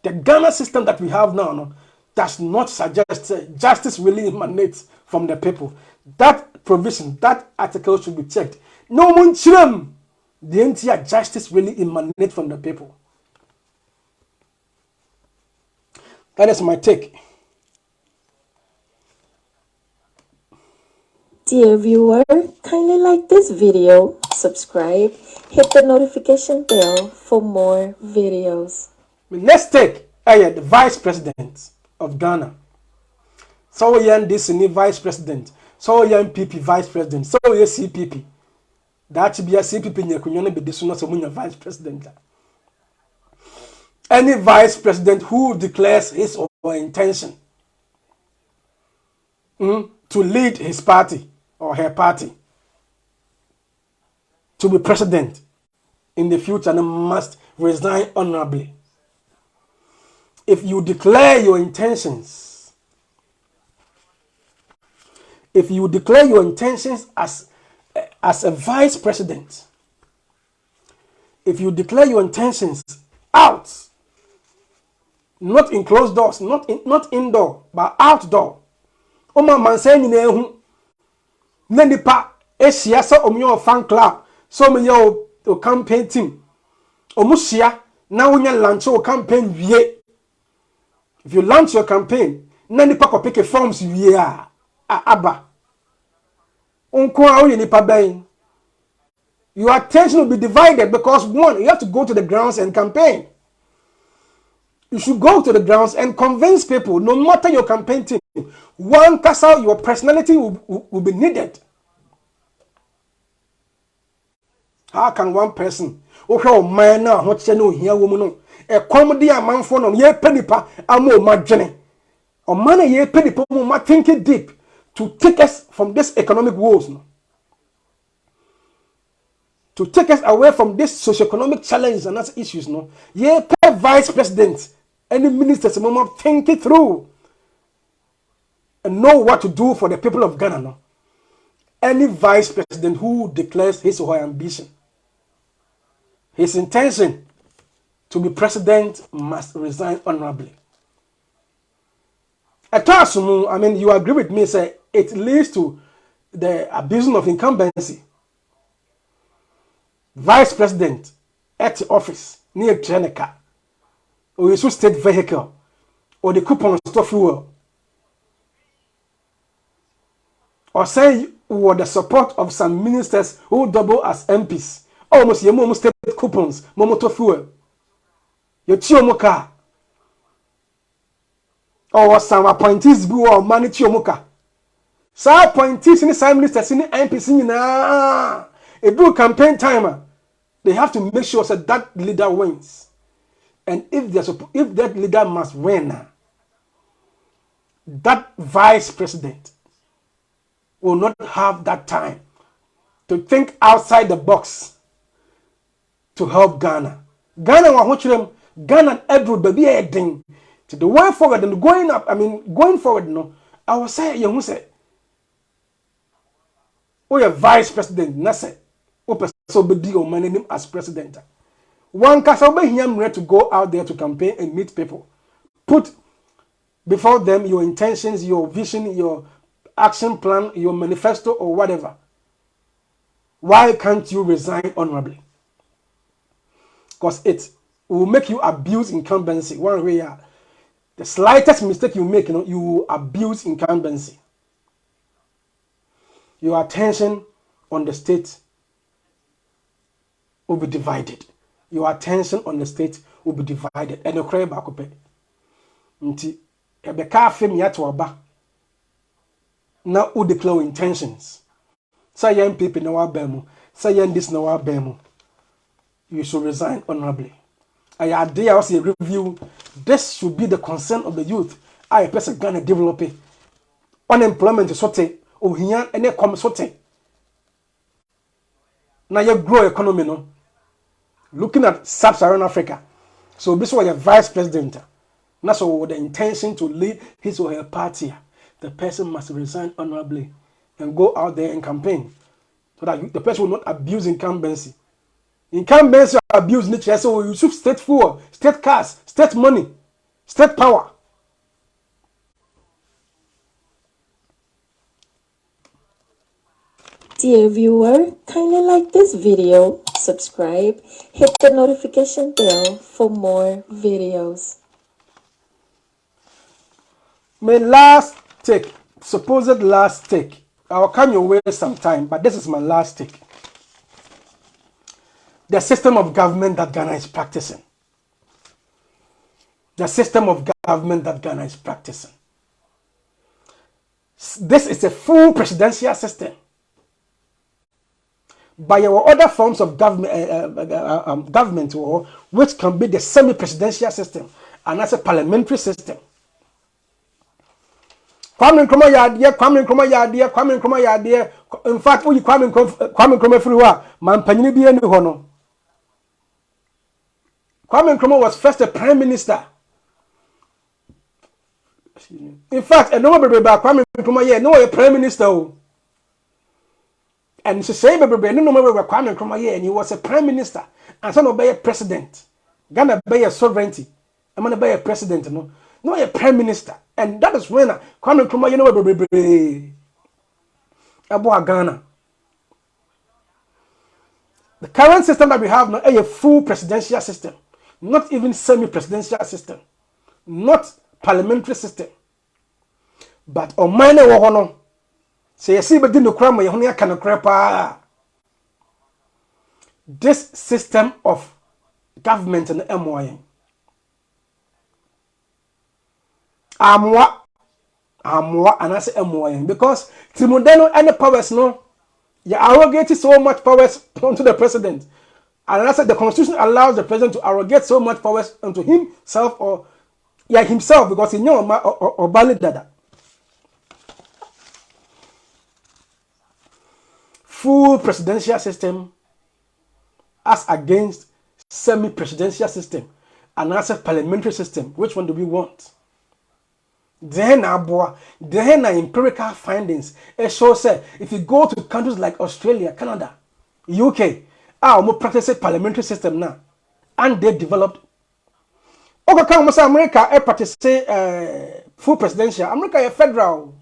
the Ghana system that we have now, does not suggest justice really emanates from the people. That provision, that article should be checked. No one children, the entire justice really emanates from the people. That is my take. Dear viewer, kindly like this video, subscribe, hit the notification bell for more videos. Let's take the vice president of Ghana. So we are this new vice president. So we are PP vice president. So we are CPP. That should be a CPP. You can be this one vice president. Any vice president who declares his or her intention to lead his party or her party to be president in the future must resign honorably. If you declare your intentions, as a vice president, if you declare your intentions out, not in closed doors, not indoor, but outdoor, Oma man say nyina na nipa ehia so omyo fan club so me yo campaign team omuhia na wonya launch your campaign wie. If you launch your campaign na nipa ko pick forms wie aba onko a wo nipa ben, your attention will be divided because one, you have to go to the grounds and campaign. You should go to the grounds and convince people, no matter your campaign team, one castle, your personality will be needed. How can one person, okay, man, now what you know here, woman, a comedy a man for no ye pennipa, a more margin, or money ye pennipa, more thinking deep to take us from this economic woes, no? To take us away from this socio-economic challenge and other issues, no? Ye pay vice president, any ministers, moment think it through and know what to do for the people of Ghana, no? Any vice president who declares his or her ambition, his intention to be president must resign honorably. I mean, you agree with me, say it leads to the abusing of incumbency. Vice president at the office near Trenica, or use state vehicle, or the coupon store fuel, or say with the support of some ministers who double as MPs, almost your mom state coupons, momoto fuel, your chiomoka, or some appointees who are money chiomoka. So appointees in the same ministers in the MPs in a do campaign timer. They have to make sure that leader wins. And if that leader must win, that vice president will not have that time to think outside the box to help Ghana. Ghana Edward baby heading to the way forward and going forward, no. I will say you who say, oh, your vice president, Nase. So be deal managing as president. One case will be him ready to go out there to campaign and meet people. Put before them your intentions, your vision, your action plan, your manifesto, or whatever. Why can't you resign honorably? Because it will make you abuse incumbency. One way, the slightest mistake you make, you will abuse incumbency. Your attention on the state will be divided. Your attention on the state will be divided. And the cry back up. Nti ebeka fem ya to aba. Na u declare intentions. Say young people na wa bemu. Say young this na wa bemu. You should resign honorably. I idea was a review. This should be the concern of the youth. I person Ghana develop. Unemployment is sote. Ohia ene come sote. Now you grow economy, no. Looking at sub-Saharan Africa, so this was your vice president. Not so with the intention to lead his or her party, the person must resign honorably and go out there and campaign so that the person will not abuse incumbency. Incumbency abuse nature, so you use state fuel, state cars, state money, state power. Dear viewer, kindly like this video, subscribe, hit the notification bell for more videos. My last take, supposed last take. I'll come your way sometime, but this is my last take. The system of government that Ghana is practicing. The system of government that Ghana is practicing. This is a full presidential system. By our other forms of government, which can be the semi-presidential system, and that's a parliamentary system. Kwame Nkrumah yadeɛ, Kwame Nkrumah yadeɛ, Kwame Nkrumah yadeɛ. In fact, we Kwame Nkrumah free wa man panyini bi eni hɔ no. Kwame Nkrumah was first a prime minister. In fact, no one be Kwame Nkrumah yɛ no a prime minister o. And she say no more Kwame Nkrumah yɛ and he was a prime minister and so no be a president. Ghana be a sovereignty. I'm gonna be a president no a prime minister. And that is when Kwame Nkrumah, you know, about Ghana. The current system that we have now is a full presidential system, not even semi-presidential system, not parliamentary system. But on mine, say you see, but didn't cram you only can crepa. This system of government and MOI. Amwa and I say MOI because Timodeno any powers no you arrogate so much powers onto the president. And I said the constitution allows the president to arrogate so much powers onto himself or himself because he know or valid dada. Full presidential system as against semi-presidential system and as a parliamentary system. Which one do we want? Then empirical findings. It shows that if you go to countries like Australia, Canada, UK, we practice a parliamentary system now, and they developed. Okay, America practice full presidential. America is federal.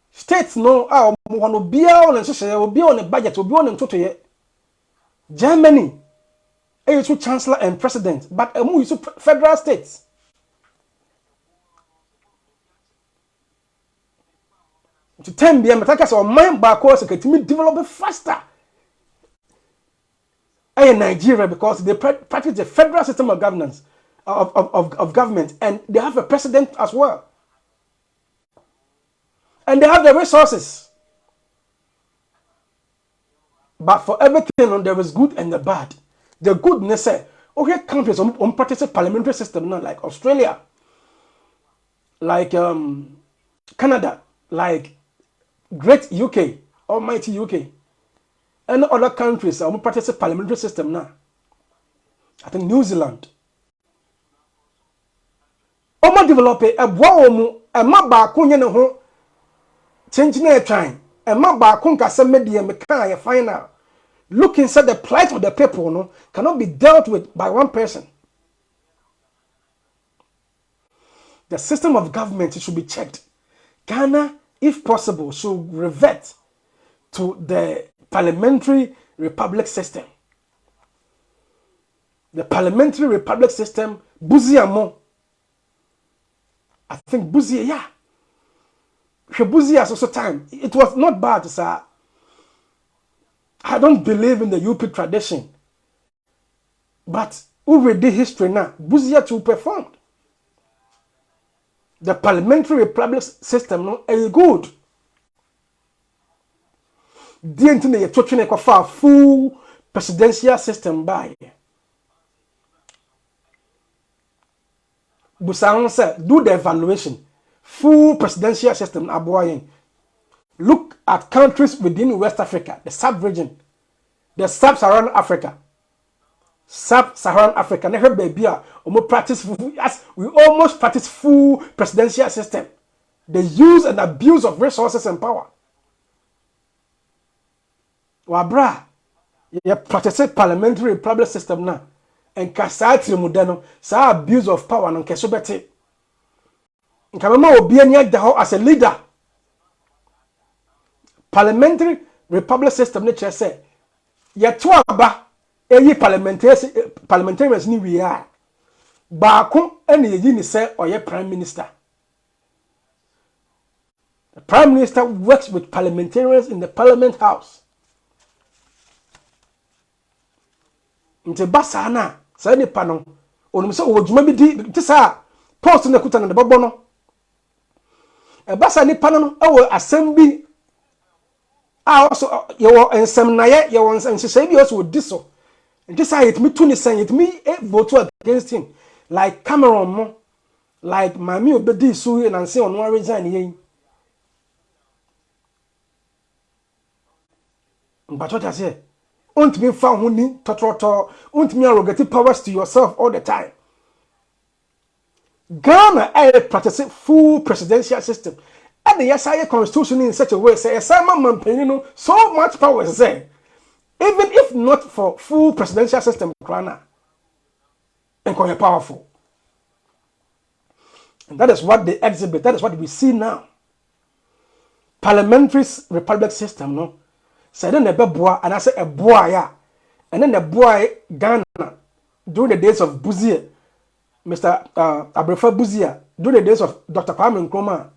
States no one be on and social will be on a budget will be on total. Germany, a chancellor and president, but a federal states. To 10 BM attackers or mind backwards to develop faster. In Nigeria, because they practice the federal system of governance of government, and they have a president as well. And they have the resources. But for everything, there is good and the bad. The goodness, okay, countries practice a parliamentary system now, like Australia, like Canada, like Great UK, Almighty UK, and other countries practice a parliamentary system now. I think New Zealand. Develop a boom, a map changing a time, a map media mecha final. Look inside the plight of the people cannot be dealt with by one person. The system of government should be checked. Ghana, if possible, should revert to the parliamentary republic system. The parliamentary republic system, Buziamo. I think Buzia, yeah. Buzia has also time. It was not bad, sir. I don't believe in the UP tradition. But who did history now? Buzia too performed. The parliamentary republic system is good. The internet you're full presidential system by. Busan said, do the evaluation. Full presidential system aboying. Look at countries within West Africa, the sub-region, the sub-Saharan Africa. sub-Saharan Africa, never baby, practice as we almost practice full presidential system. The use and abuse of resources and power. Wabra, you practice parliamentary republic system now, and kasati mudano, sa abuse of power and kesobete. Nkamama obi anya da as a leader. Parliamentary republic system ne chere say ye to aba eyi parliamentarians ni we are. Baako ene yeyi ni say oye prime minister. The prime minister works with parliamentarians in the parliament house. Nti basa na say ni panon onum say owodwuma bi di ti sa post na kuta na de bobo no. E basa ni panon ewo assembly also you ensem na ye you ensem bi also di so. Nti sa it me to ni sen it me vote against him like Cameron mo like mami obedi so na say on one resign yen. But what I say, don't be found who need to don't me arrogate powers to yourself all the time. Ghana I practice full presidential system. And the SIA constitution in such a way say so much power is there. Even if not for full presidential system, Ghana and quite powerful. And that is what they exhibit. That is what we see now. Parliamentary republic system, no. So then the boy and I say a boy, yeah. And then the boy Ghana during the days of Buzier, Mr. Abrefa Buzier, during the days of Dr. Kwame Nkrumah,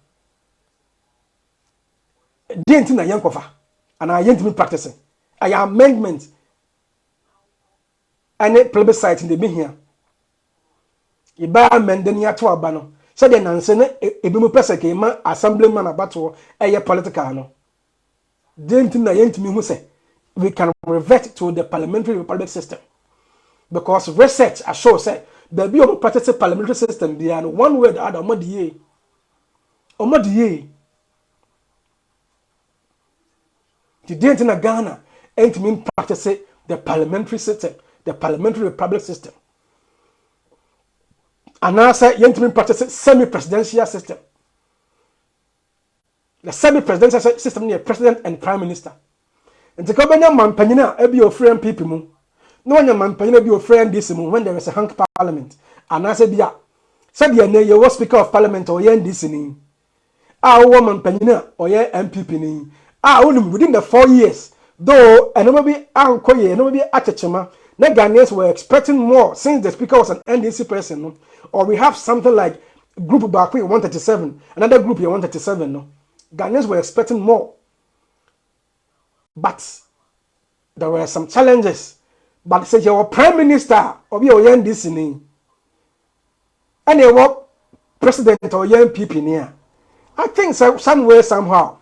didn't na yankofa, and I ain't been practicing. I amendment and a plebiscite in the bin here. You buy amendment near to Abano. So then answer a bimu perseke man assemblyman about a political no. Didn't na yent me who say we can revert to the parliamentary republic system because research shows say there be a practice parliamentary system be and one word add omodiye the didn't in Ghana ain't mean practice the parliamentary system, the parliamentary republic system. And now say yent mean practice semi-presidential system. The semi-presidential system near president and prime minister. And to come in man panina, be your friend people. No one man panina be your friend this when there is a hunk parliament. And I said, yeah, said you was speaker of parliament or yen this in. Our woman panina or ye MPP. Within the 4 years, though, and nobody Ankoye, and nobody Atachema, the Ghanaians were expecting more since the speaker was an NDC person. No? Or we have something like group Bakwe 137, another group here 137. No? Ghanaians were expecting more. But there were some challenges. But say your prime minister or your NDC and your president or young people near. I think somewhere, somehow,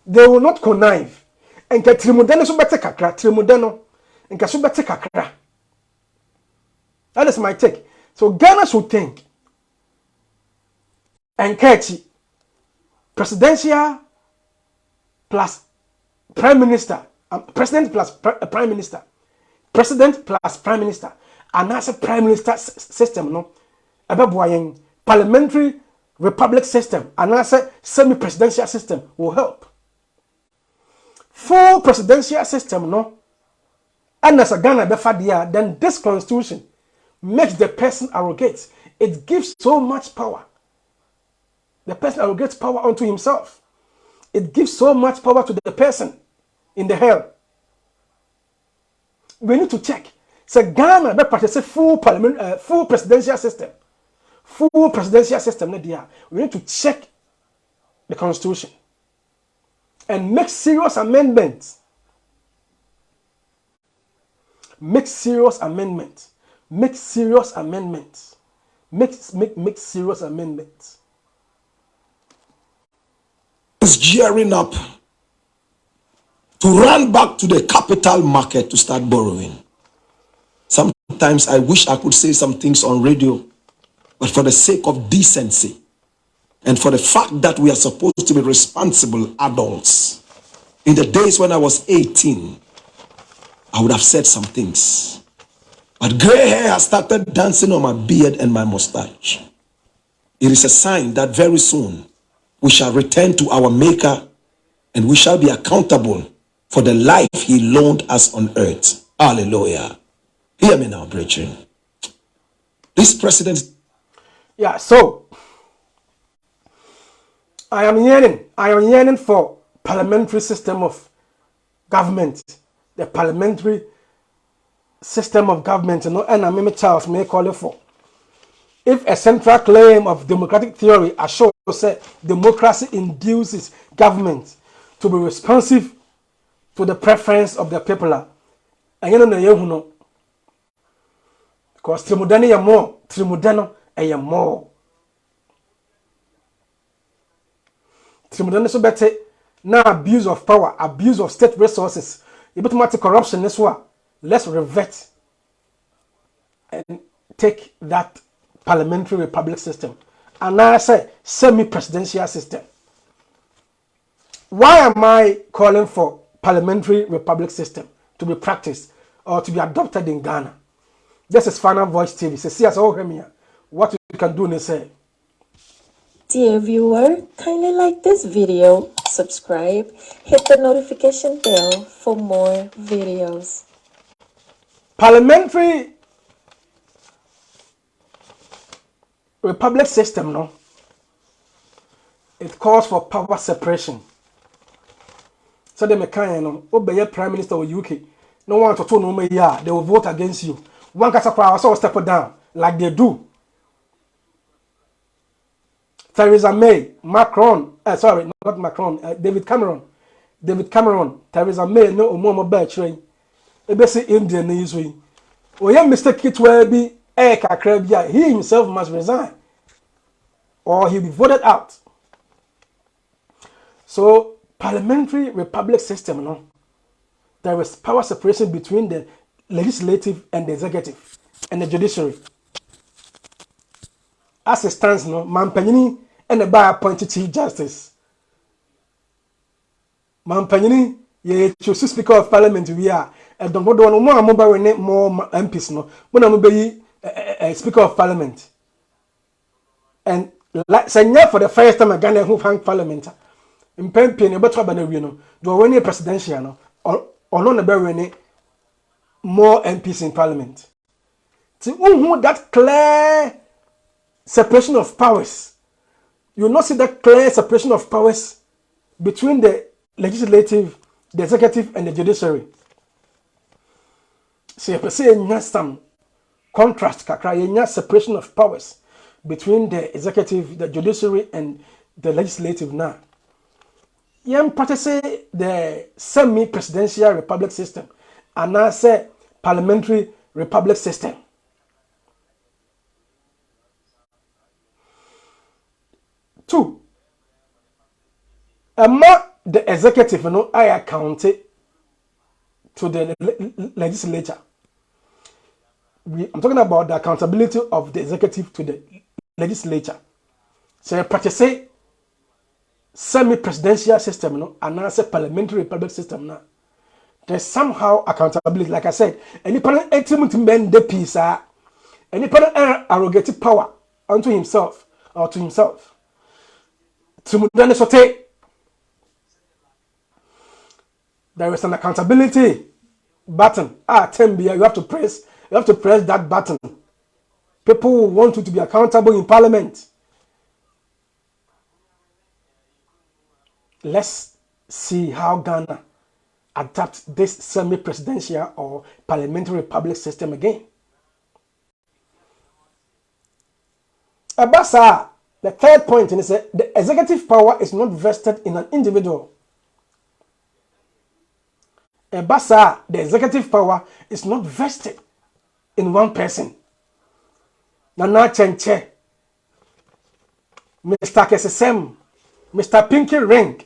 they will not connive. And get Trimudeno so better kakra, Trimudeno, and Kasubete kakra. That is my take. So Ghana should think and catch presidential plus prime minister, president plus prime minister, president plus prime minister, and that's a prime minister system, no? Ababuayeng parliamentary republic system, and that's a semi-presidential system will help. Full presidential system, no? And as a Ghana befadia, then this constitution makes the person arrogate. It gives so much power. The person arrogates power unto himself. It gives so much power to the person in the hell. We need to check. So Ghana be practice full parliament, full presidential system. Full presidential system. We need to check the constitution and make serious amendments. Make serious amendments. Make serious amendments. Make serious amendments. Is gearing up to run back to the capital market to start borrowing. Sometimes I wish I could say some things on radio, but for the sake of decency and for the fact that we are supposed to be responsible adults, in the days when I was 18, I would have said some things. But gray hair has started dancing on my beard and my mustache. It is a sign that very soon we shall return to our Maker and we shall be accountable for the life he loaned us on earth. Hallelujah. Hear me now, brethren. This president... Yeah, so I am yearning for parliamentary system of government. The parliamentary system of government, and I'm Charles may call it for. If a central claim of democratic theory assures that democracy induces government to be responsive to the preference of the people, and you know, because Trimudani are more, Trimudano are more. Trimudani so better now abuse of power, abuse of state resources, automatic corruption. This one, let's revert and take that parliamentary republic system, and now I say semi-presidential system. Why am I calling for parliamentary republic system to be practiced or to be adopted in Ghana? This is Final Voice TV. See us all here. What you can do is say. Dear viewer, kindly like this video, subscribe, hit the notification bell for more videos. Parliamentary republic system, no? It calls for power separation. So the mechanic, obey Prime Minister of UK. No one to turn on yeah, they will vote against you. One cast also step down like they do. Theresa May, Macron, not Macron, David Cameron, Theresa May, no more bad train. A basic Indian is we. Or young Mr. Kit will be Eka Krebia, he himself must resign or he'll be voted out. So, parliamentary republic system, no? There is power separation between the legislative and the executive and the judiciary. As it stands, no, Mampanyini and the by appointed chief justice. Mampanyini, ye choose speaker of parliament. We are and don't know more mobile more MPs, no. When I'm be speaker of parliament, and like saying for the first time again, who hang parliament. In Pempian, but Trabanavino, do any presidential, no, or none about any more MPs in parliament. See, that clear separation of powers. You will not see that clear separation of powers between the legislative, the executive, and the judiciary. So you say some contrast, kakra, separation of powers between the executive, the judiciary, and the legislative now. Yem practice the semi-presidential republic system, and now say parliamentary republic system. Two, among the executive, I account it to the legislature. I'm talking about the accountability of the executive to the legislature. So practice semi-presidential system, and now say parliamentary republic system now. There's somehow accountability, like I said. Any person ultimate men the peace, any person arrogated power unto himself or to himself. There is an accountability button. Tembia, you have to press that button. People want you to be accountable in parliament. Let's see how Ghana adapts this semi-presidential or parliamentary republic system again. Abasa, the third point is that the executive power is not vested in an individual. Abasa, the executive power is not vested in one person. Nana Chenche, Mr. Kesesem, Mr. Pinky Ring.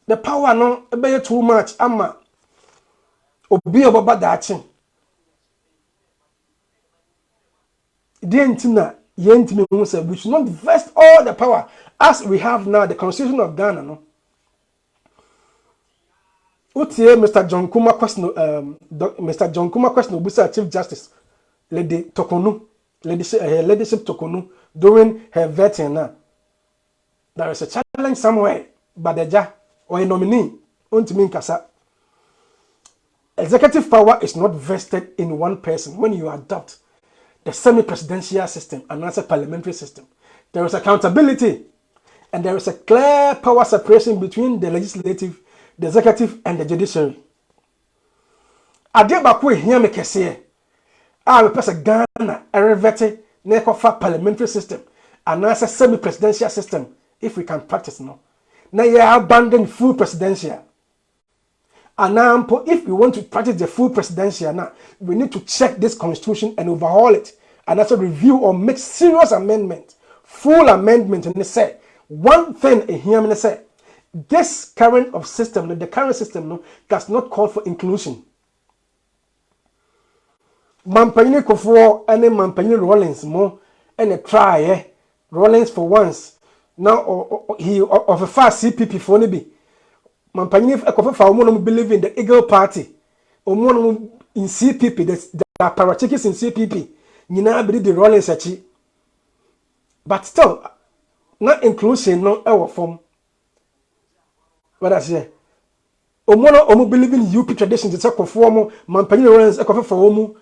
The power no be too much. Ama obi obaba dachi. We should not vest all the power as we have now. The Constitution of Ghana, no. Utie Mr. John Kuma question, Mr. John Kuma question Obusa Chief Justice, Lady Tokonu, Ladyship Tokonu, during her vetting now. There is a challenge somewhere, but the ja or a nominee, Untimin Kasa. Executive power is not vested in one person. When you adopt the semi-presidential system and not a parliamentary system, there is accountability and there is a clear power separation between the legislative, the executive, and the judiciary. Adeɛ baako ehia me kɛseɛ a mepɛ sɛ Ghana ɛrevete na ɛkɔfa parliamentary system and not a semi-presidential system if we can practice no. Now you abandon full presidential. And now, if we want to practice the full presidential now, we need to check this constitution and overhaul it and also review or make serious amendment, full amendment. And they say one thing here, and they say this current of system, the current system, no, does not call for inclusion. Mampanyini Kofo and Mampanyini Rollins more and a try Rollins for once now he of a fast CPP for be. Mampanyini Ekofa Omono believe in the Eagle Party. Omono in CPP, the parachickers in CPP. Nyina believe the Rollins achi. But still, not inclusion, no our form. What I say? Omono believe in UP traditions. It's a conform. Mampanyini Rollins Ekofa for Omo.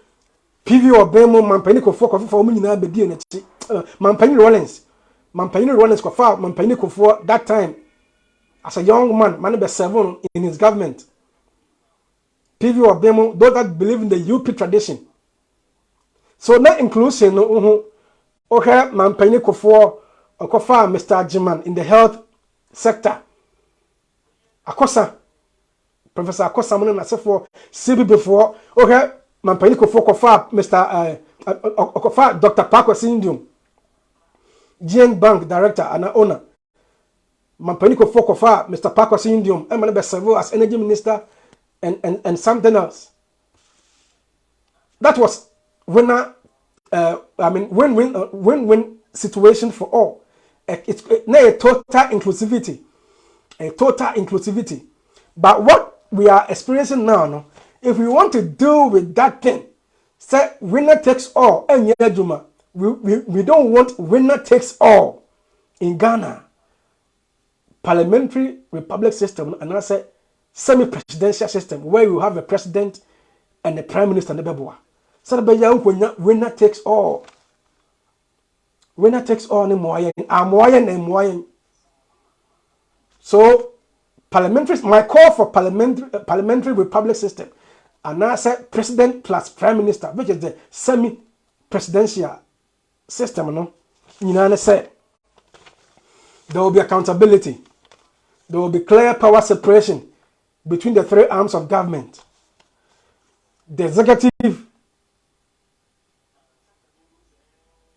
PV or Bemo Mampanyini Kofo for Omo nyina be di achi. Mampanyini Rollins Kofa Mampanyini Kofo that time. As a young man be 7 in his government. PV or Bemo, those that believe in the UP tradition. So that inclusion, okay, Mampanyini Kofo, Okofa Mr. Jiman in the health sector. Akosa, Professor Akosa Mono Nasefo, CB before, okay, Mampanyini Kofo Kofa Mr. Okofa Dr. Parker Sindium, GN Bank Director and owner. Mampanyini Kofo Kofa Mr. Parker Sindium, Emmanuel Beservo as Energy Minister and something else. That was win-win situation for all. It's a total inclusivity. A total inclusivity. But what we are experiencing now, no, if we want to deal with that thing, say winner takes all, and we don't want winner takes all in Ghana. Parliamentary republic system and I say semi-presidential system where you have a president and a prime minister and the beboa. So the winner takes all. Winner takes all ni moyen. So parliamentary, my call for parliamentary republic system and I say president plus prime minister, which is the semi-presidential system. No, you say there will be accountability. There will be clear power separation between the 3 arms of government. The executive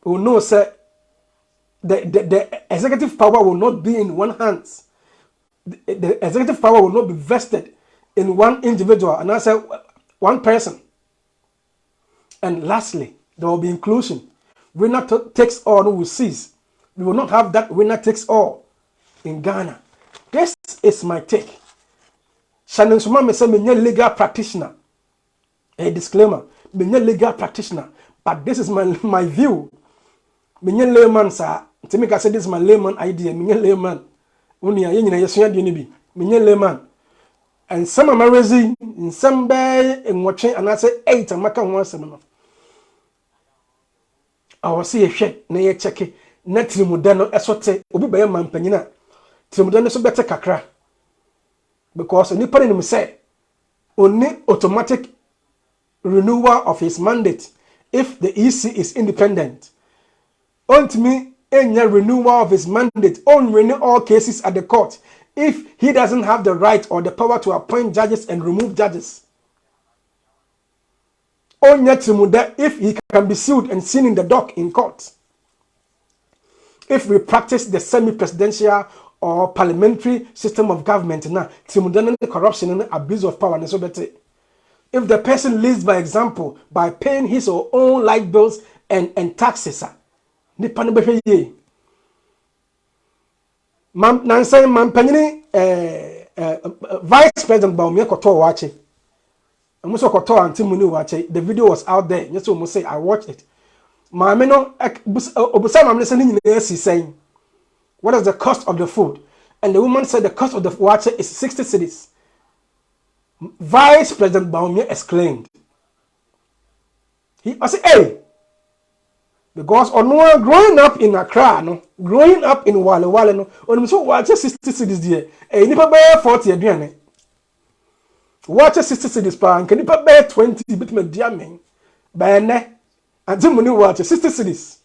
will know, say, the executive power will not be in one hand. The executive power will not be vested in one individual, and I say one person. And lastly, there will be inclusion. Winner takes all will cease. We will not have that winner takes all in Ghana. This is my take. Shannon Suma me say me legal practitioner. A disclaimer. Me legal practitioner. But this is my view. Me layman sir. To me, I say this is my layman idea. Me layman. Unia ye nyina yesuya di ni bi. Me layman. And some of my raising in some bay in watching and I say 8 and maka one seminar. I will see a shit na ye check it. Netri mudano esote obi be man panyina. Timudane so better kakra. Because nipa ni say only automatic renewal of his mandate if the EC is independent. Ultimately, any renewal of his mandate on renew all cases at the court if he doesn't have the right or the power to appoint judges and remove judges. Only Timuda if he can be sued and seen in the dock in court. If we practice the semi-presidential or parliamentary system of government now, Timudana corruption and abuse of power and so better. If the person leads by example by paying his or own light bills and taxes, nipa ne behwe ye. Nansay mampanyini Vice President Baumia Koto Wache. I must Koto and Timuni Wache. The video was out there. Yes, almost say I watched it. Maame no obusa maame listening in the saying, what is the cost of the food? And the woman said the cost of the water is 60 cedis. Vice President Baumia exclaimed. I said, hey, because on one growing up in Accra, no, growing up in Wale Wale, no, on so water 60 cedis there, a nipa bear 40 adriane. Water 60 cedis per and can nipa bear 20 bit me diamond. Bene. And the money water 60 cedis.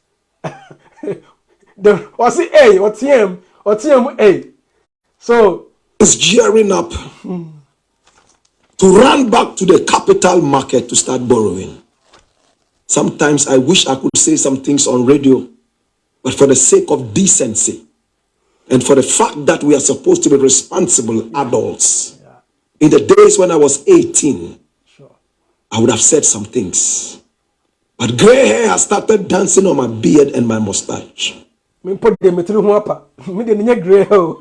The was it A or TM A. So Is gearing up to run back to the capital market to start borrowing. Sometimes I wish I could say some things on radio, but for the sake of decency and for the fact that we are supposed to be responsible adults, in the days when I was 18, I would have said some things. But gray hair has started dancing on my beard and my mustache. me put the material wapa. Me the nye gray ho.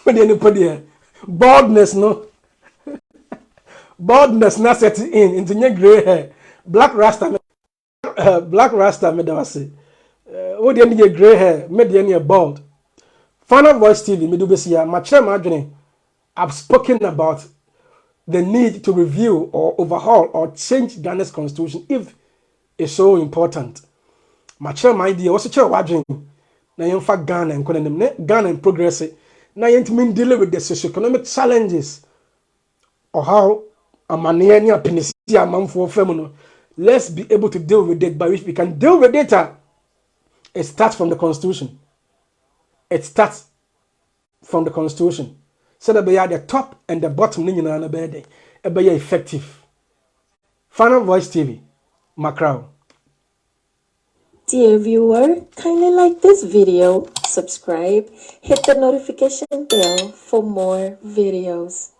Me the put the baldness no. Baldness na set in into nye gray hair. Black rasta black rasta me da wase. O the nye gray hair, me the nye bald. Final Voice TV me do besia ma chere ma adwene. I've spoken about the need to review or overhaul or change Ghana's constitution if it's so important. Ma chere my idea also chere wadwene. Na yemfa Ghana and Ghana in progress. Na yentimi deal with the socio-economic challenges or how amania ni apinisi amamfo femuno. Let's be able to deal with it. But if we can deal with data, it starts from the constitution. It starts from the constitution. So that we are the top and the bottom ni nyina na be effective. Final Voice TV, Macron. Dear viewer, kindly like this video, subscribe, hit the notification bell for more videos.